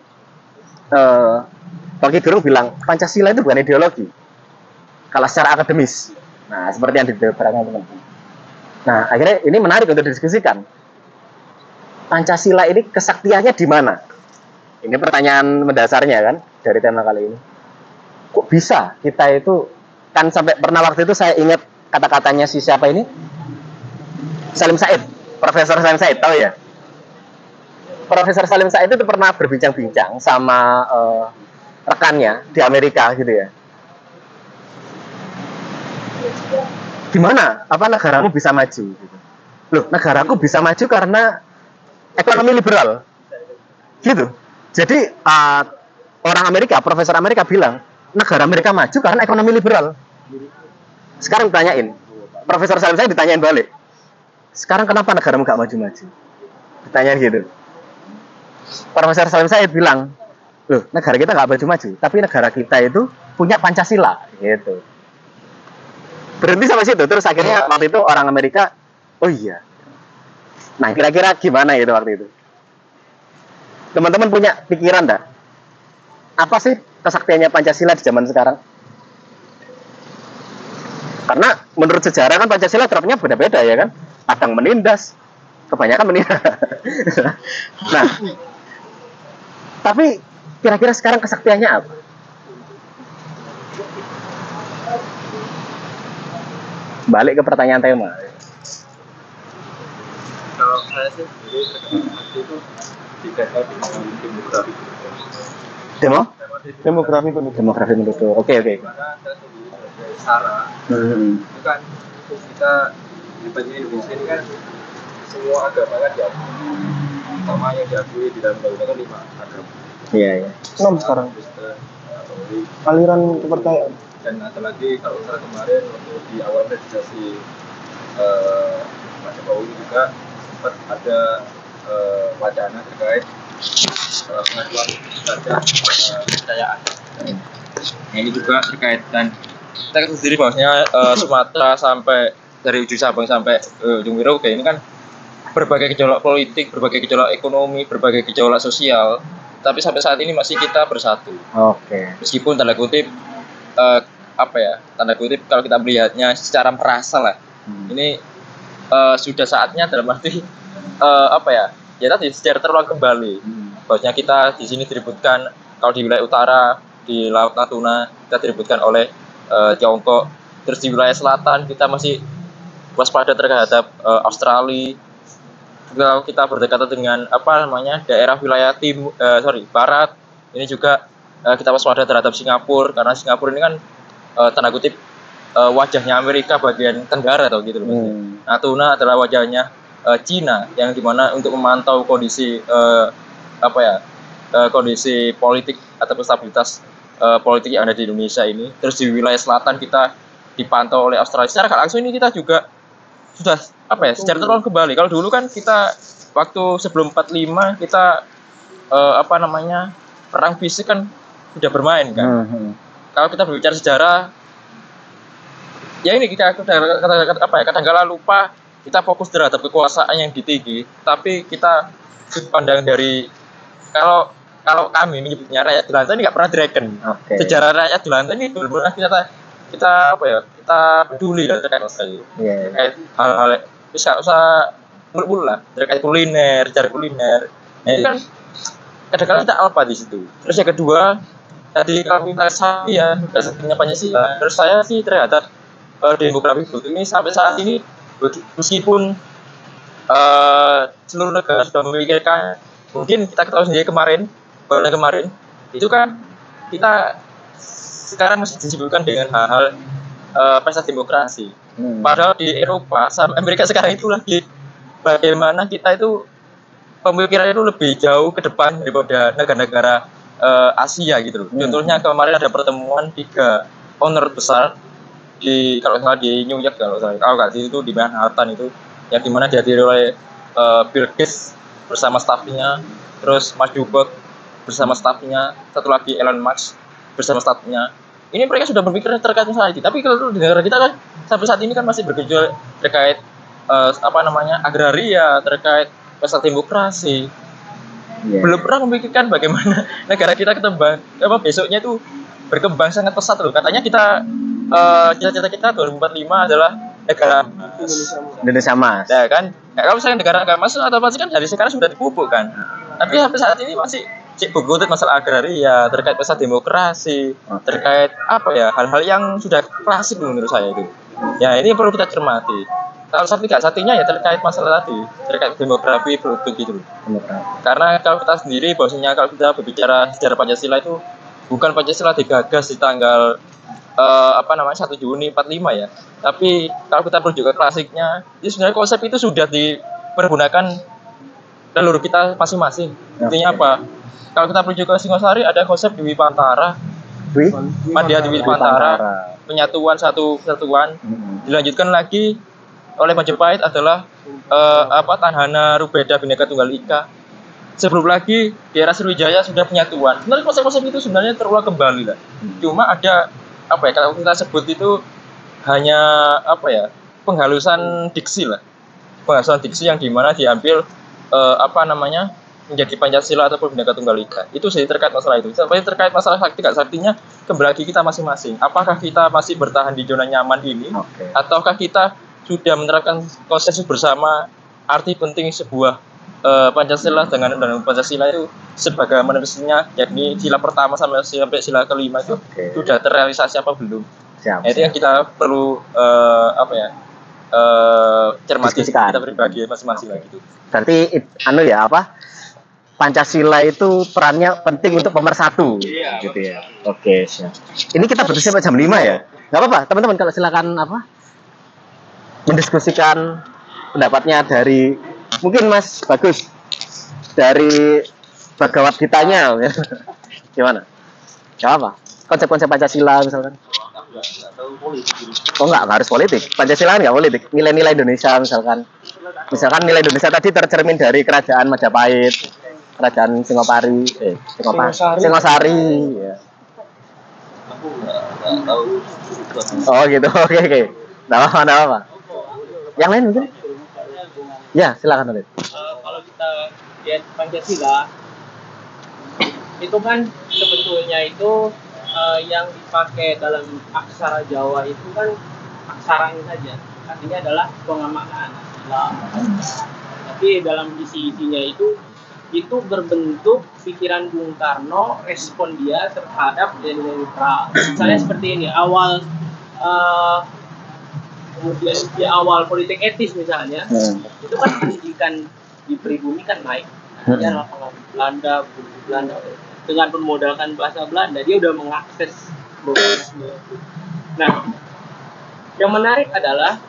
Rocky Gerung bilang Pancasila itu bukan ideologi. Kalau secara akademis, nah seperti yang diterangkan teman-teman. Nah akhirnya ini menarik untuk didiskusikan. Pancasila ini kesaktiannya di mana? Ini pertanyaan mendasarnya kan dari tema kali ini. Kok bisa kita itu kan sampai pernah waktu itu saya ingat kata-katanya si siapa ini? Salim Said, Profesor Salim Said, tahu ya? Profesor Salim Said itu pernah berbincang-bincang sama rekannya di Amerika gitu ya. Gimana? Apa negaramu bisa maju? Gitu. Loh, negaraku bisa maju karena ekonomi liberal. Gitu. Jadi orang Amerika, Profesor Amerika bilang negara Amerika maju karena ekonomi liberal. Sekarang ditanyain, Profesor Salim saya ditanyain balik. Sekarang kenapa negaramu gak maju-maju? Ditanyain gitu. Profesor Salim saya bilang, loh negara kita gak maju-maju, tapi negara kita itu punya Pancasila, gitu. Berhenti sampai situ, terus akhirnya waktu itu orang Amerika, oh iya. Nah kira-kira gimana itu waktu itu? Teman-teman punya pikiran enggak? Apa sih kesaktiannya Pancasila di zaman sekarang? Karena menurut sejarah kan Pancasila terapnya beda-beda ya kan. Kadang menindas, kebanyakan menindas. Nah, tapi kira-kira sekarang kesaktiannya apa? Balik ke pertanyaan tema. Kalau saya sih itu dikaitkan dengan demografi. Demografi penduduk. Oke. Karena saya sendiri sebagai SARA, itu kan kita di Indonesia ini kan semua agama kan diakui, sama yang diakui di dalam undang-undang 5 agama. Iya. 6 sekarang. Aliran kepercayaan. Dan ada lagi kalau misalnya kemarin waktu di awal registrasi Pak Jokowi juga sempat ada wacana terkait pengajuan terhadap kepercayaan. Nah, ini juga terkait dan kita kan sendiri bahwasanya Sumatera sampai dari ujung Sabang sampai ujung Merauke ini kan berbagai gejolak politik, berbagai gejolak ekonomi, berbagai gejolak sosial, tapi sampai saat ini masih kita bersatu. Oke. Meskipun tanda kutip tanda kutip kalau kita melihatnya secara merasa lah, ini sudah saatnya dalam arti tadi sejarah terulang kembali. Bahwasanya kita di sini diributkan kalau di wilayah utara di Laut Natuna kita diributkan oleh Tiongkok, terus di wilayah selatan kita masih waspada terhadap Australia. Kalau kita berdekatan dengan daerah wilayah barat, ini juga kita waspada terhadap Singapura karena Singapura ini kan tanda kutip wajahnya Amerika bagian tenggara atau gitu loh. Natuna adalah wajahnya Cina yang dimana untuk memantau kondisi kondisi politik atau stabilitas politik yang ada di Indonesia ini. Terus di wilayah selatan kita dipantau oleh Australia. Secara langsung ini kita juga sudah secara terulang kembali. Kalau dulu kan kita waktu sebelum 45 kita perang fisik kan sudah bermain kan. Kalau kita berbicara sejarah, ya ini kita kadang-kala lupa kita fokus terhadap kekuasaan yang ditinggi, tapi kita pandang dari kalau kami menyebutnya rakyat jelantah ini nggak pernah direken. Sejarah rakyat jelantah ini benar-benar kita peduli terkait hal-hal bisa usah mulu lah terkait kuliner, sejarah kuliner. Nah, itu kan kadang-kadang kita apa di situ. Terus yang kedua tadi kalau kita dasarnya Pancasila. Terus saya sih terhadap demografi ini sampai saat ini meskipun seluruh negara sudah memikirkan, mungkin kita ketahui sendiri kemarin itu kan kita sekarang masih disibukkan dengan hal-hal pesta demokrasi. Padahal di Eropa sama Amerika sekarang itu lagi bagaimana kita itu pemikiran itu lebih jauh ke depan daripada negara-negara Asia gitu loh. Contohnya kemarin ada pertemuan 3 owner besar di kalau salah di New York kalau itu di Manhattan itu yang dimana dihadiri oleh Bill Gates bersama stafnya, terus Mark Zuckerberg bersama stafnya, satu lagi Elon Musk bersama stafnya. Ini mereka sudah berpikir terkait masalah ini. Tapi kalau di negara kita kan sampai saat ini kan masih bergejolak terkait agraria, terkait pesta demokrasi. Belum pernah memikirkan bagaimana negara kita besoknya itu berkembang sangat pesat loh. Katanya kita cita-cita kita 2045 adalah negara Indonesia Mas. Ya kan? Ya, kalau misalnya negara agak masuk atau pasti kan dari sekarang sudah dipupuk kan. Tapi sampai saat ini masih berkutat masalah agraria, terkait pesta demokrasi, terkait hal-hal yang sudah klasik menurut saya itu. Ya ini perlu kita cermati. Kalau satunya ya terkait masalah tadi, terkait demografi produk gitu. Karena kalau kita sendiri bahwasanya kalau kita berbicara sejarah Pancasila itu bukan Pancasila digagas di tanggal 1 Juni 45 ya. Tapi kalau kita merujuk ke klasiknya, itu sebenarnya konsep itu sudah dipergunakan leluhur kita masing-masing. Intinya apa? Kalau kita merujuk ke Singosari ada konsep Dewi Pantara. Madya Dewi Pantara, penyatuan satu kesatuan. Dilanjutkan lagi oleh Majapahit adalah Tanhana Rubeda Bhinneka Tunggal Ika. Sebelum lagi di era Sriwijaya sudah penyatuan. Sebenarnya konsep-konsep itu sebenarnya terulang kembali lah. Cuma ada kalau kita sebut itu hanya penghalusan diksi lah. Penghalusan diksi yang dimana diambil menjadi Pancasila ataupun Bhinneka Tunggal Ika. Itu sih terkait masalah itu. Sampai terkait masalah sakti gak saktinya kembali lagi kita masing-masing. Apakah kita masih bertahan di zona nyaman ini ataukah kita sudah menerapkan konsensus bersama arti penting sebuah Pancasila dengan Undang-Undang Pancasila itu sebagai mestinya, yakni sila pertama sampai sila kelima itu sudah terrealisasi apa belum? Nah, itu yang kita perlu cermati kita pribadi masing-masing gitu. Berarti Pancasila itu perannya penting untuk pemersatu gitu ya. Oke, siap. Ini kita berdiskusi sampai jam 5 ya. Enggak apa-apa, teman-teman kalau silakan mendiskusikan pendapatnya dari mungkin Mas Bagus dari Bhagavad Gitanya gimana? Gak apa? Konsep-konsep Pancasila misalkan. Oh enggak harus politik. Pancasila kan enggak politik. Nilai-nilai Indonesia misalkan. Misalkan nilai Indonesia tadi tercermin dari kerajaan Majapahit, kerajaan Singosari ya. Oh gitu. Oke. Enggak apa-apa. Yang lain mungkin? Ya, silakan Oleh. Kalau kita lihat Pancasila itu kan sebetulnya itu yang dipakai dalam aksara Jawa itu kan aksaranya saja, artinya adalah pengamaknaan. Tapi dalam isi-isinya itu berbentuk pikiran Bung Karno, respon dia terhadap nilai netral. Misalnya seperti ini, kemudian di awal politik etis misalnya, itu kan pendidikan di pribumi kan naik. Dia lapangan Belanda dengan bermodalkan bahasa Belanda, dia udah mengakses globalisme. Nah, yang menarik adalah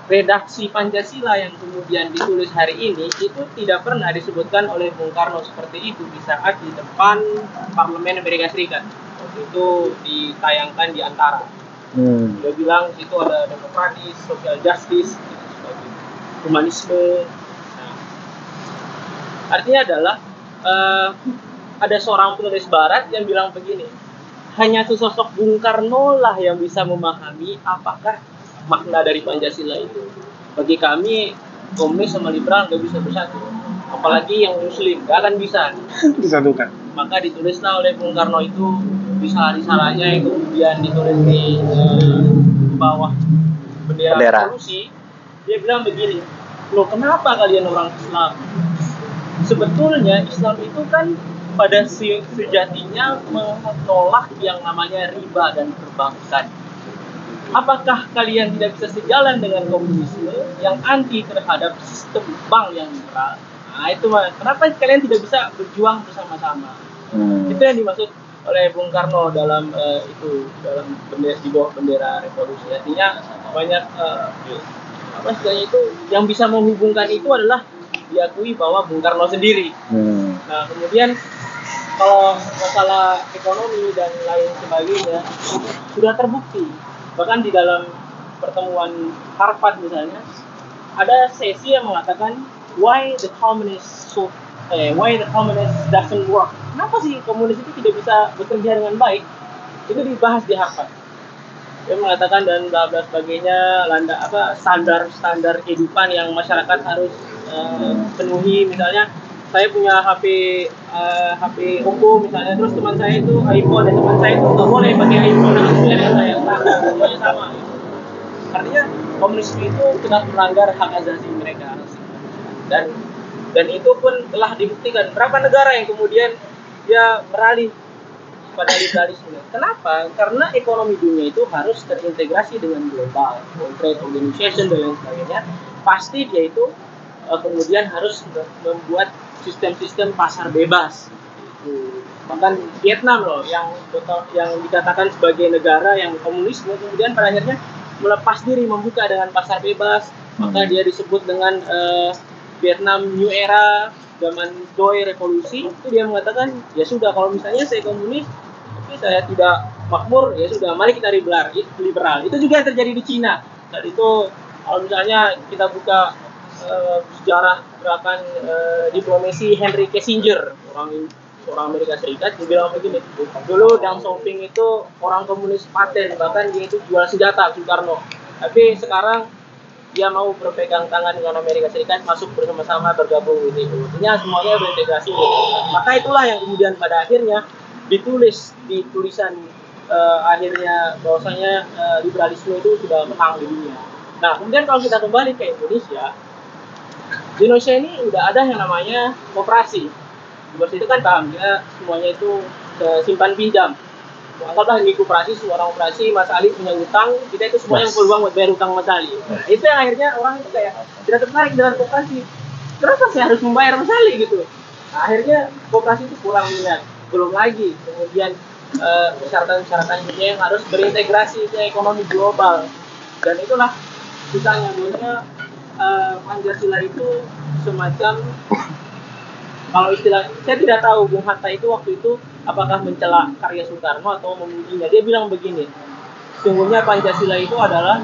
redaksi Pancasila yang kemudian ditulis hari ini itu tidak pernah disebutkan oleh Bung Karno seperti itu di saat di depan Parlemen Amerika Serikat. Waktu itu ditayangkan di Antara. Dia bilang itu ada demokratis, social justice, humanisme. Nah, artinya adalah ada seorang penulis Barat yang bilang begini, hanya sosok Bung Karno lah yang bisa memahami apakah makna dari Pancasila itu. Bagi kami komunis sama liberal nggak bisa bersatu, apalagi yang Muslim nggak akan bisa disatukan. Maka ditulislah oleh Bung Karno itu risalah-risalahnya yang kemudian ditulis di bawah bendera revolusi. Dia bilang begini, loh kenapa kalian orang Islam? Sebetulnya Islam itu kan pada sejatinya menolak yang namanya riba dan perbankan. Apakah kalian tidak bisa sejalan dengan komunisme yang anti terhadap sistem bank yang liberal? Nah itu kenapa kalian tidak bisa berjuang bersama-sama? Itu yang dimaksud oleh Bung Karno dalam dalam bendera, di bawah bendera revolusi. Artinya banyak apa istilahnya itu yang bisa menghubungkan itu adalah diakui bahwa Bung Karno sendiri. Nah kemudian kalau masalah ekonomi dan lain sebagainya sudah terbukti, bahkan di dalam pertemuan Harvard misalnya ada sesi yang mengatakan why the communist doesn't work. Kenapa sih komunis itu tidak bisa bekerja dengan baik? Itu dibahas di Harvard. Dia mengatakan dan bla bla sebagainya, standar kehidupan yang masyarakat harus penuhi. Misalnya saya punya HP Oppo misalnya, terus teman saya itu iPhone, dan teman saya itu nggak boleh pakai iPhone dengan yang saya semuanya sama. Artinya komunisme itu sudah melanggar hak asasi mereka, dan itu pun telah dibuktikan. Berapa negara yang kemudian dia beralih pada liberalisme? Kenapa? Karena ekonomi dunia itu harus terintegrasi dengan global, World Trade Organization dan lain sebagainya. Pasti dia itu kemudian harus membuat sistem-sistem pasar bebas. Bahkan Vietnam loh yang dikatakan sebagai negara yang komunisme, kemudian pada akhirnya melepas diri membuka dengan pasar bebas. Maka dia disebut dengan Vietnam New Era, zaman Doi revolusi. Itu dia mengatakan ya sudah, kalau misalnya saya komunis tapi saya tidak makmur, ya sudah mari kita liberal. Itu juga yang terjadi di Cina. Dan itu kalau misalnya kita buka sejarah gerakan diplomasi Henry Kissinger, orang Amerika Serikat, dia bilang begini, dulu Deng Xiaoping itu orang komunis paten, bahkan dia itu jual senjata Soekarno, tapi sekarang dia mau berpegang tangan dengan Amerika Serikat, masuk bersama-sama bergabung gitu. Artinya semuanya berintegrasi. Maka itulah yang kemudian pada akhirnya ditulis di tulisan akhirnya bahwasanya liberalisme itu sudah menang di dunia. Nah kemudian kalau kita kembali ke Indonesia, di Indonesia ini udah ada yang namanya koperasi. Koperasi itu kan paham ya, semuanya itu simpan pinjam. Anggaplah ini koperasi, semua orang koperasi, Mas Ali punya utang, kita itu semuanya ngumpul uang buat bayar utang Mas Ali. Nah, itu yang akhirnya orang itu kayak tidak tertarik dengan koperasi. Kenapa saya harus membayar Mas Ali gitu? Nah, akhirnya koperasi itu kurang minat. Belum lagi kemudian persyaratan-persyaratan yang harus berintegrasi ke ekonomi global. Dan itulah susahnya sebenarnya Pancasila itu semacam, kalau istilah, saya tidak tahu Bung Hatta itu waktu itu apakah mencela karya Soekarno atau memujinya. Dia bilang begini, sungguhnya Pancasila itu adalah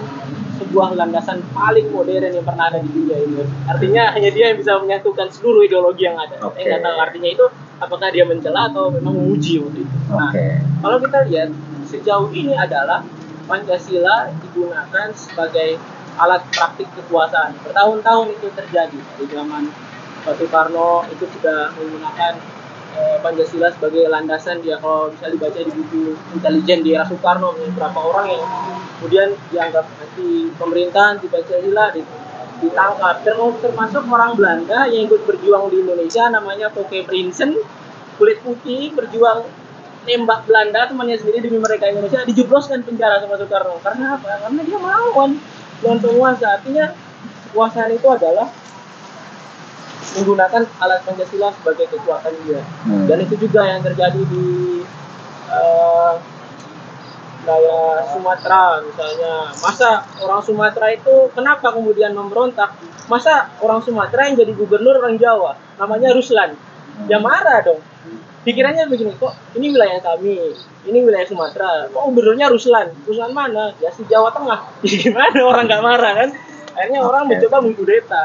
sebuah landasan paling modern yang pernah ada di dunia ini. Artinya hanya dia yang bisa menyatukan seluruh ideologi yang ada. Saya nggak tahu artinya itu apakah dia mencela atau memang memuji waktu itu. Nah, kalau kita lihat sejauh ini adalah Pancasila digunakan sebagai alat praktik kekuasaan. Bertahun-tahun itu terjadi. Di zaman Pak Soekarno itu sudah menggunakan Pancasila sebagai landasan. Dia kalau bisa dibaca di buku intelijen di era Soekarno, beberapa orang yang kemudian dianggap anti pemerintahan, anti Pancasila ditangkap. Termasuk orang Belanda yang ikut berjuang di Indonesia, namanya Poke Prinsen, kulit putih, berjuang nembak Belanda temannya sendiri demi mereka Indonesia, dijebloskan penjara sama Soekarno. Karena apa? Karena dia melawan dengan penguasa. Artinya kekuasaan itu adalah menggunakan alat Pancasila sebagai kekuatan dia. Dan itu juga yang terjadi di wilayah Sumatera misalnya. Masa orang Sumatera itu kenapa kemudian memberontak? Masa orang Sumatera yang jadi gubernur orang Jawa, namanya Ruslan. Ya marah dong. Pikirannya begini, kok ini wilayah kami, ini wilayah Sumatera, kok gubernurnya Ruslan? Ruslan mana? Ya si Jawa Tengah. Gimana orang nggak marah kan? Akhirnya orang mencoba mengkudeta.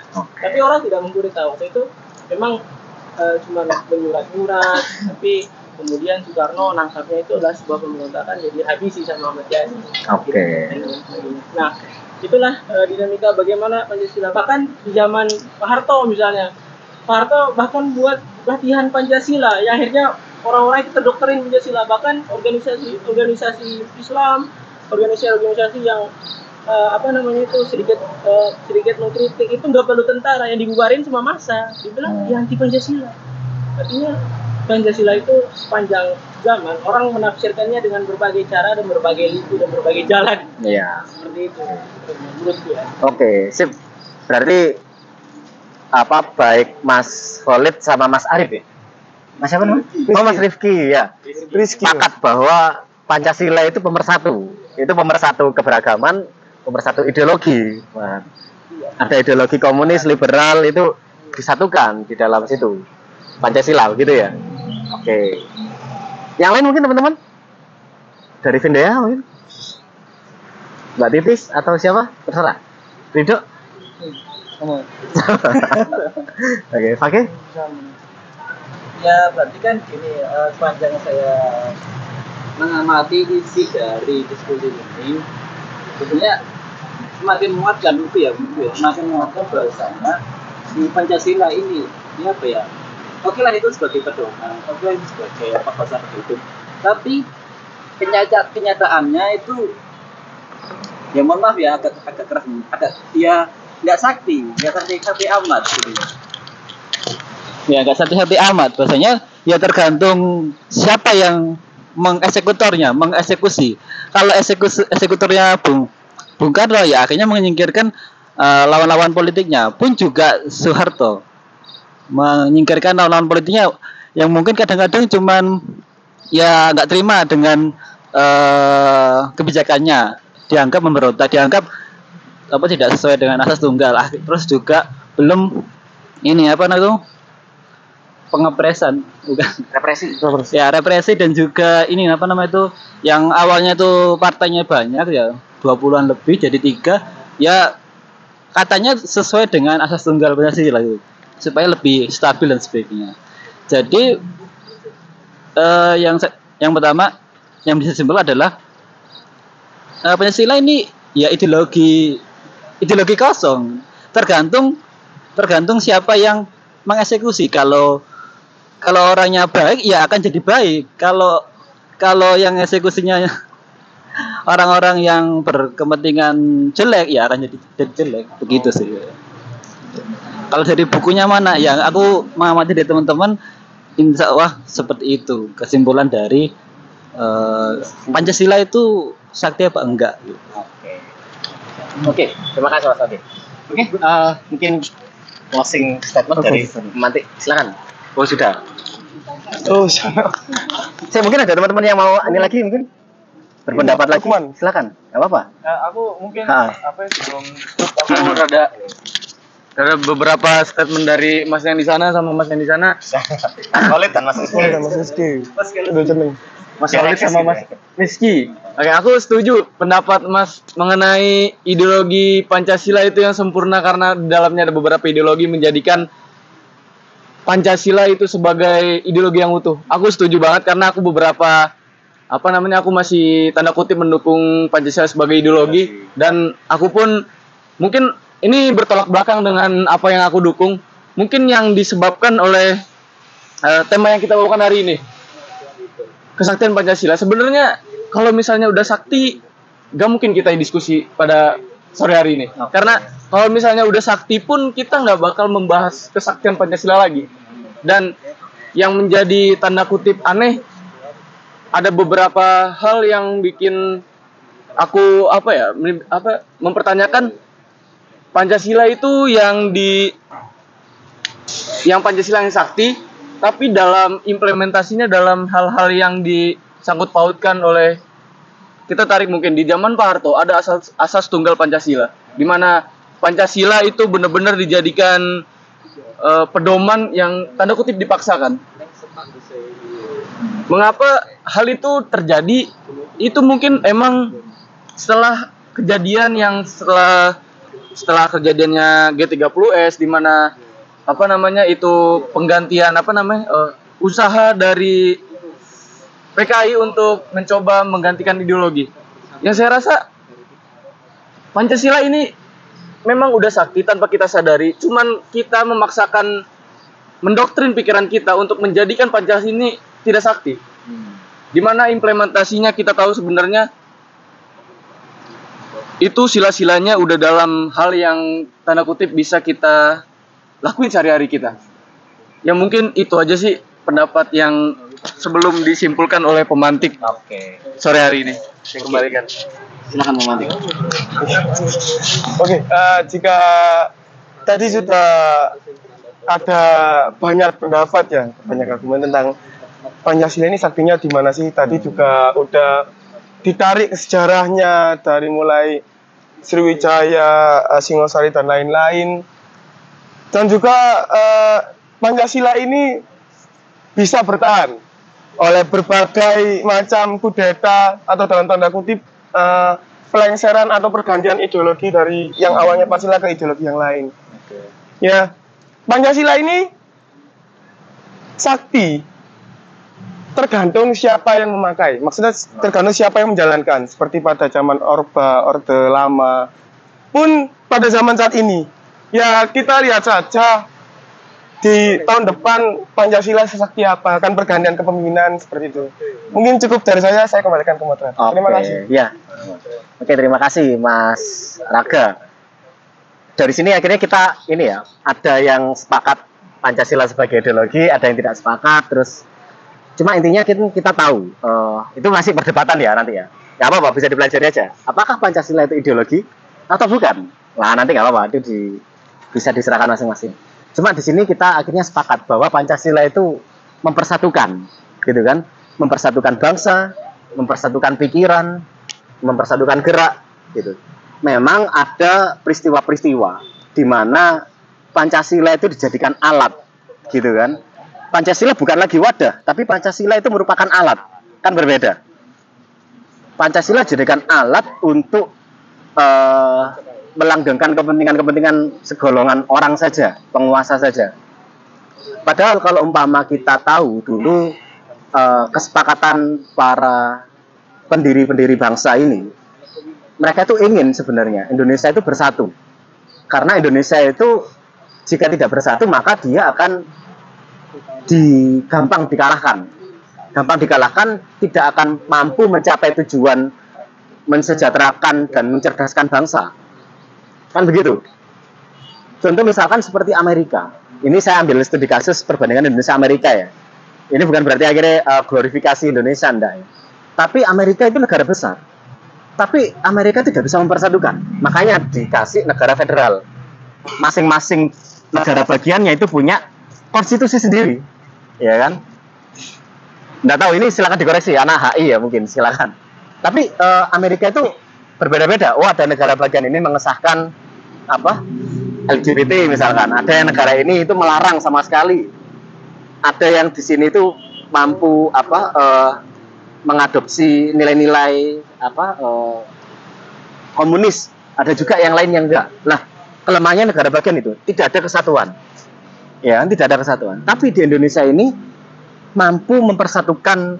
Tapi orang tidak mengkudeta. Waktu itu memang cuma menyurat-nyurat, tapi kemudian Soekarno nangkapnya itu adalah sebuah pemberontakan, jadi habisi sama Ahmad Yani. Nah, itulah dinamika bagaimana Pancasila. Bahkan di zaman Pak Harto misalnya, Pak Harto bahkan buat latihan Pancasila, ya akhirnya orang-orang itu terdoktrin Pancasila. Bahkan organisasi Islam, organisasi yang sedikit mengkritik itu nggak perlu tentara, yang dibubarin semua massa, dibilang dia anti Pancasila. Artinya Pancasila itu sepanjang zaman orang menafsirkannya dengan berbagai cara dan berbagai liku dan berbagai jalan. Iya. Seperti itu menurutku ya. Oke, sip. Berarti baik Mas Khalid sama Mas Arif ya? Mas siapa namanya? Oh, Mas Rifki ya. Rizky. Sepakat bahwa Pancasila itu pemersatu. Itu pemersatu keberagaman, pemersatu ideologi. Nah, ada ideologi komunis, liberal itu disatukan di dalam situ. Pancasila gitu ya. Oke. Yang lain mungkin teman-teman? Dari Vindaya mungkin? Mbak Titis atau siapa? Terserah. Ridho? Oke, Fakih? Ya berarti kan gini, sepanjang saya mengamati isi dari diskusi ini, sebenarnya semakin menguatkan itu ya, semakin menguatkan bahwasanya di Pancasila ini apa ya? Oke lah itu sebagai pedoman, oke lah itu sebagai pasar hidup. Tapi kenyataannya itu, ya mohon maaf ya agak keras, agak ya nggak sakti amat gitu ya. Ya nggak hati-hati amat, bahasanya ya tergantung siapa yang mengeksekusi. Kalau eksekutornya Bung Karno ya akhirnya menyingkirkan lawan-lawan politiknya, pun juga Soeharto menyingkirkan lawan-lawan politiknya yang mungkin kadang-kadang cuman ya nggak terima dengan kebijakannya, dianggap memberontak, dianggap apa tidak sesuai dengan asas tunggal. Terus juga belum ini apa namanya pengepresan, bukan Represi. ya represi, dan juga ini apa namanya itu yang awalnya itu partainya banyak ya 20-an lebih jadi 3 ya katanya sesuai dengan asas tunggal Pancasila itu supaya lebih stabil dan sebagainya. Jadi yang pertama yang bisa simpel adalah Pancasila ini ya ideologi kosong, tergantung siapa yang mengeksekusi. Kalau orangnya baik ya akan jadi baik. Kalau yang eksekusinya orang-orang yang berkepentingan jelek ya akan jadi jelek. Begitu sih. Kalau dari bukunya mana ya aku mengamati dari teman-teman, insya Allah seperti itu kesimpulan dari Pancasila itu sakti apa enggak. Oke, terima kasih Mas Adi. Oke, mungkin closing statement dari pemantik, silakan. Oh sudah. Oh, Saya mungkin ada teman-teman yang mau ini lagi mungkin berpendapat lagi. Silakan, nggak apa-apa. Aku mungkin apa ya, sebelum aku ada beberapa statement dari Mas yang di sana sama Mas yang di sana. Solid kan Mas Rizky. Udah jeneng. Mas Solid sama Mas Rizky. Oke, aku setuju pendapat Mas mengenai ideologi Pancasila itu yang sempurna karena di dalamnya ada beberapa ideologi menjadikan Pancasila itu sebagai ideologi yang utuh. Aku setuju banget karena aku aku masih tanda kutip mendukung Pancasila sebagai ideologi, dan aku pun mungkin ini bertolak belakang dengan apa yang aku dukung. Mungkin yang disebabkan oleh tema yang kita bawakan hari ini, kesaktian Pancasila. Sebenarnya kalau misalnya udah sakti, gak mungkin kita diskusi pada sore hari ini. Karena kalau misalnya udah sakti pun kita nggak bakal membahas kesaktian Pancasila lagi. Dan yang menjadi tanda kutip aneh, ada beberapa hal yang bikin aku mempertanyakan Pancasila itu yang Pancasila yang sakti, tapi dalam implementasinya dalam hal-hal yang disangkut pautkan oleh, kita tarik mungkin di zaman Pak Harto ada asas tunggal Pancasila, di mana Pancasila itu benar-benar dijadikan pedoman yang tanda kutip dipaksakan. Mengapa hal itu terjadi? Itu mungkin emang setelah kejadian yang setelah kejadiannya G30S, di mana itu penggantian usaha dari PKI untuk mencoba menggantikan ideologi. Yang saya rasa Pancasila ini memang udah sakti tanpa kita sadari, cuman kita memaksakan mendoktrin pikiran kita untuk menjadikan Pancasila ini tidak sakti. Dimana implementasinya kita tahu sebenarnya itu sila-silanya udah dalam hal yang tanda kutip bisa kita lakuin sehari-hari kita. Ya mungkin itu aja sih pendapat yang sebelum disimpulkan oleh pemantik sore hari ini. Saya kembalikan. Silakan pemantik. Oke, jika tadi sudah ada banyak pendapat ya, banyak argumen tentang Pancasila ini saktinya di mana sih. Tadi juga udah ditarik sejarahnya dari mulai Sriwijaya, Singosari dan lain-lain. Dan juga Pancasila ini bisa bertahan oleh berbagai macam kudeta atau dalam tanda kutip pelengseran atau pergantian ideologi dari yang awalnya Pancasila ke ideologi yang lain. Ya, Pancasila ini sakti tergantung siapa yang memakai. Maksudnya tergantung siapa yang menjalankan. Seperti pada zaman Orde Lama pun pada zaman saat ini. Ya kita lihat saja di tahun depan Pancasila sesakti apa, kan pergantian kepemimpinan seperti itu. Mungkin cukup dari saya kembalikan ke moderator. Terima kasih. Ya. Oke, terima kasih Mas Raga. Dari sini akhirnya kita ini ya, ada yang sepakat Pancasila sebagai ideologi, ada yang tidak sepakat, terus cuma intinya kita tahu itu masih perdebatan ya nanti ya. Gak apa-apa, bisa dipelajari aja. Apakah Pancasila itu ideologi atau bukan? Nah nanti gak apa-apa, itu bisa diserahkan masing-masing. Cuma di sini kita akhirnya sepakat bahwa Pancasila itu mempersatukan, gitu kan? Mempersatukan bangsa, mempersatukan pikiran, mempersatukan gerak, gitu. Memang ada peristiwa-peristiwa di mana Pancasila itu dijadikan alat, gitu kan? Pancasila bukan lagi wadah, tapi Pancasila itu merupakan alat, kan berbeda. Pancasila dijadikan alat untuk melanggengkan kepentingan-kepentingan segolongan orang saja, penguasa saja. Padahal kalau umpama kita tahu dulu kesepakatan para pendiri-pendiri bangsa ini, mereka itu ingin sebenarnya Indonesia itu bersatu. Karena Indonesia itu jika tidak bersatu maka dia akan gampang dikalahkan. Gampang dikalahkan, tidak akan mampu mencapai tujuan mensejahterakan dan mencerdaskan bangsa. Kan begitu. Contoh misalkan seperti Amerika. Ini saya ambil studi kasus perbandingan Indonesia Amerika ya. Ini bukan berarti akhirnya glorifikasi Indonesia, enggak ya. Tapi Amerika itu negara besar. Tapi Amerika tidak bisa mempersatukan. Makanya dikasih negara federal. Masing-masing negara bagiannya itu punya konstitusi sendiri. Ya kan? Enggak tahu, ini silakan dikoreksi anak HI ya mungkin, silakan. Tapi Amerika itu berbeda-beda. Oh, ada negara bagian ini mengesahkan apa? LGBT misalkan. Ada yang negara ini itu melarang sama sekali. Ada yang di sini itu mampu mengadopsi nilai-nilai komunis. Ada juga yang lain yang enggak. Nah, kelemahannya negara bagian itu tidak ada kesatuan. Ya, tidak ada kesatuan. Tapi di Indonesia ini mampu mempersatukan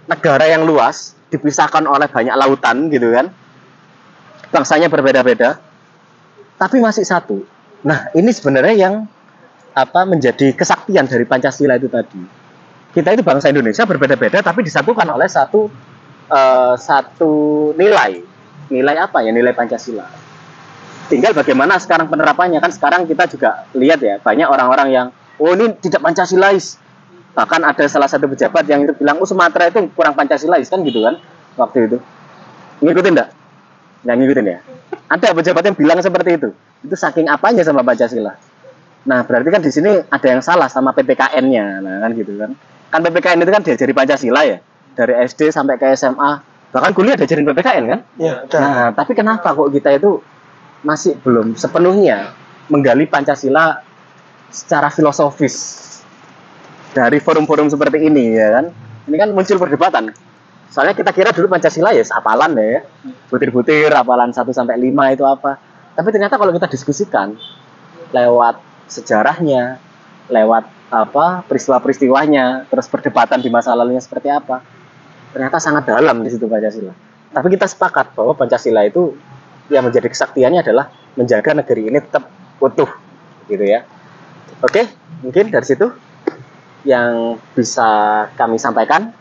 negara yang luas, dipisahkan oleh banyak lautan gitu kan. Bangsanya berbeda-beda, tapi masih satu. Nah, ini sebenarnya yang menjadi kesaktian dari Pancasila itu tadi. Kita itu bangsa Indonesia berbeda-beda, tapi disatukan oleh satu nilai. Nilai apa ya? Nilai Pancasila. Tinggal bagaimana sekarang penerapannya. Kan sekarang kita juga lihat ya, banyak orang-orang yang ini tidak Pancasilais. Bahkan ada salah satu pejabat yang itu bilang, Sumatera itu kurang Pancasilais kan gitu kan waktu itu. Ngikutin enggak? Nggak ngikutin ya? Ada pejabat yang bilang seperti itu. Itu saking apanya sama Pancasila. Nah, berarti kan di sini ada yang salah sama PPKN-nya. Nah, kan gitu kan. Kan PPKN itu kan diajari Pancasila ya. Dari SD sampai ke SMA. Bahkan kuliah diajarin PPKN kan? Iya. Nah, tapi kenapa kok kita itu masih belum sepenuhnya menggali Pancasila secara filosofis dari forum-forum seperti ini ya kan? Ini kan muncul perdebatan. Soalnya kita kira dulu Pancasila ya hafalan ya, butir-butir hafalan 1 sampai 5 itu apa. Tapi ternyata kalau kita diskusikan lewat sejarahnya, lewat peristiwa-peristiwanya, terus perdebatan di masa lalunya seperti apa, ternyata sangat dalam di situ Pancasila. Tapi kita sepakat bahwa Pancasila itu yang menjadi kesaktiannya adalah menjaga negeri ini tetap utuh, gitu ya. Oke, mungkin dari situ yang bisa kami sampaikan.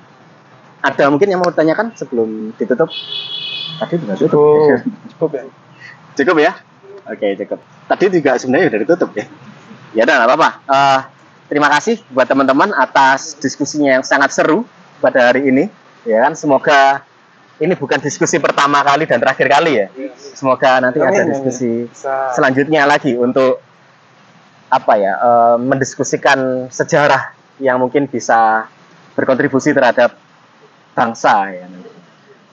Ada mungkin yang mau ditanyakan sebelum ditutup? Tadi sudah tutup. Cukup ya? Cukup ya? Oke, cukup. Tadi juga sebenarnya sudah ditutup ya. Ya udah, nggak apa-apa. Terima kasih buat teman-teman atas diskusinya yang sangat seru pada hari ini. Ya kan, semoga ini bukan diskusi pertama kali dan terakhir kali ya. Semoga nanti ada diskusi selanjutnya lagi untuk mendiskusikan sejarah yang mungkin bisa berkontribusi terhadap bangsa ya.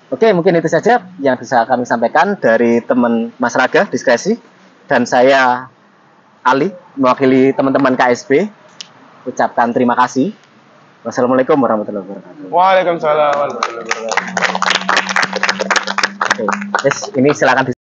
Oke, mungkin itu saja yang bisa kami sampaikan dari teman Mas Raga Diskresi, dan saya Ali mewakili teman-teman KSB ucapkan terima kasih. Wassalamualaikum warahmatullahi wabarakatuh. Waalaikumsalam warahmatullahi wabarakatuh. Oke, ini silakan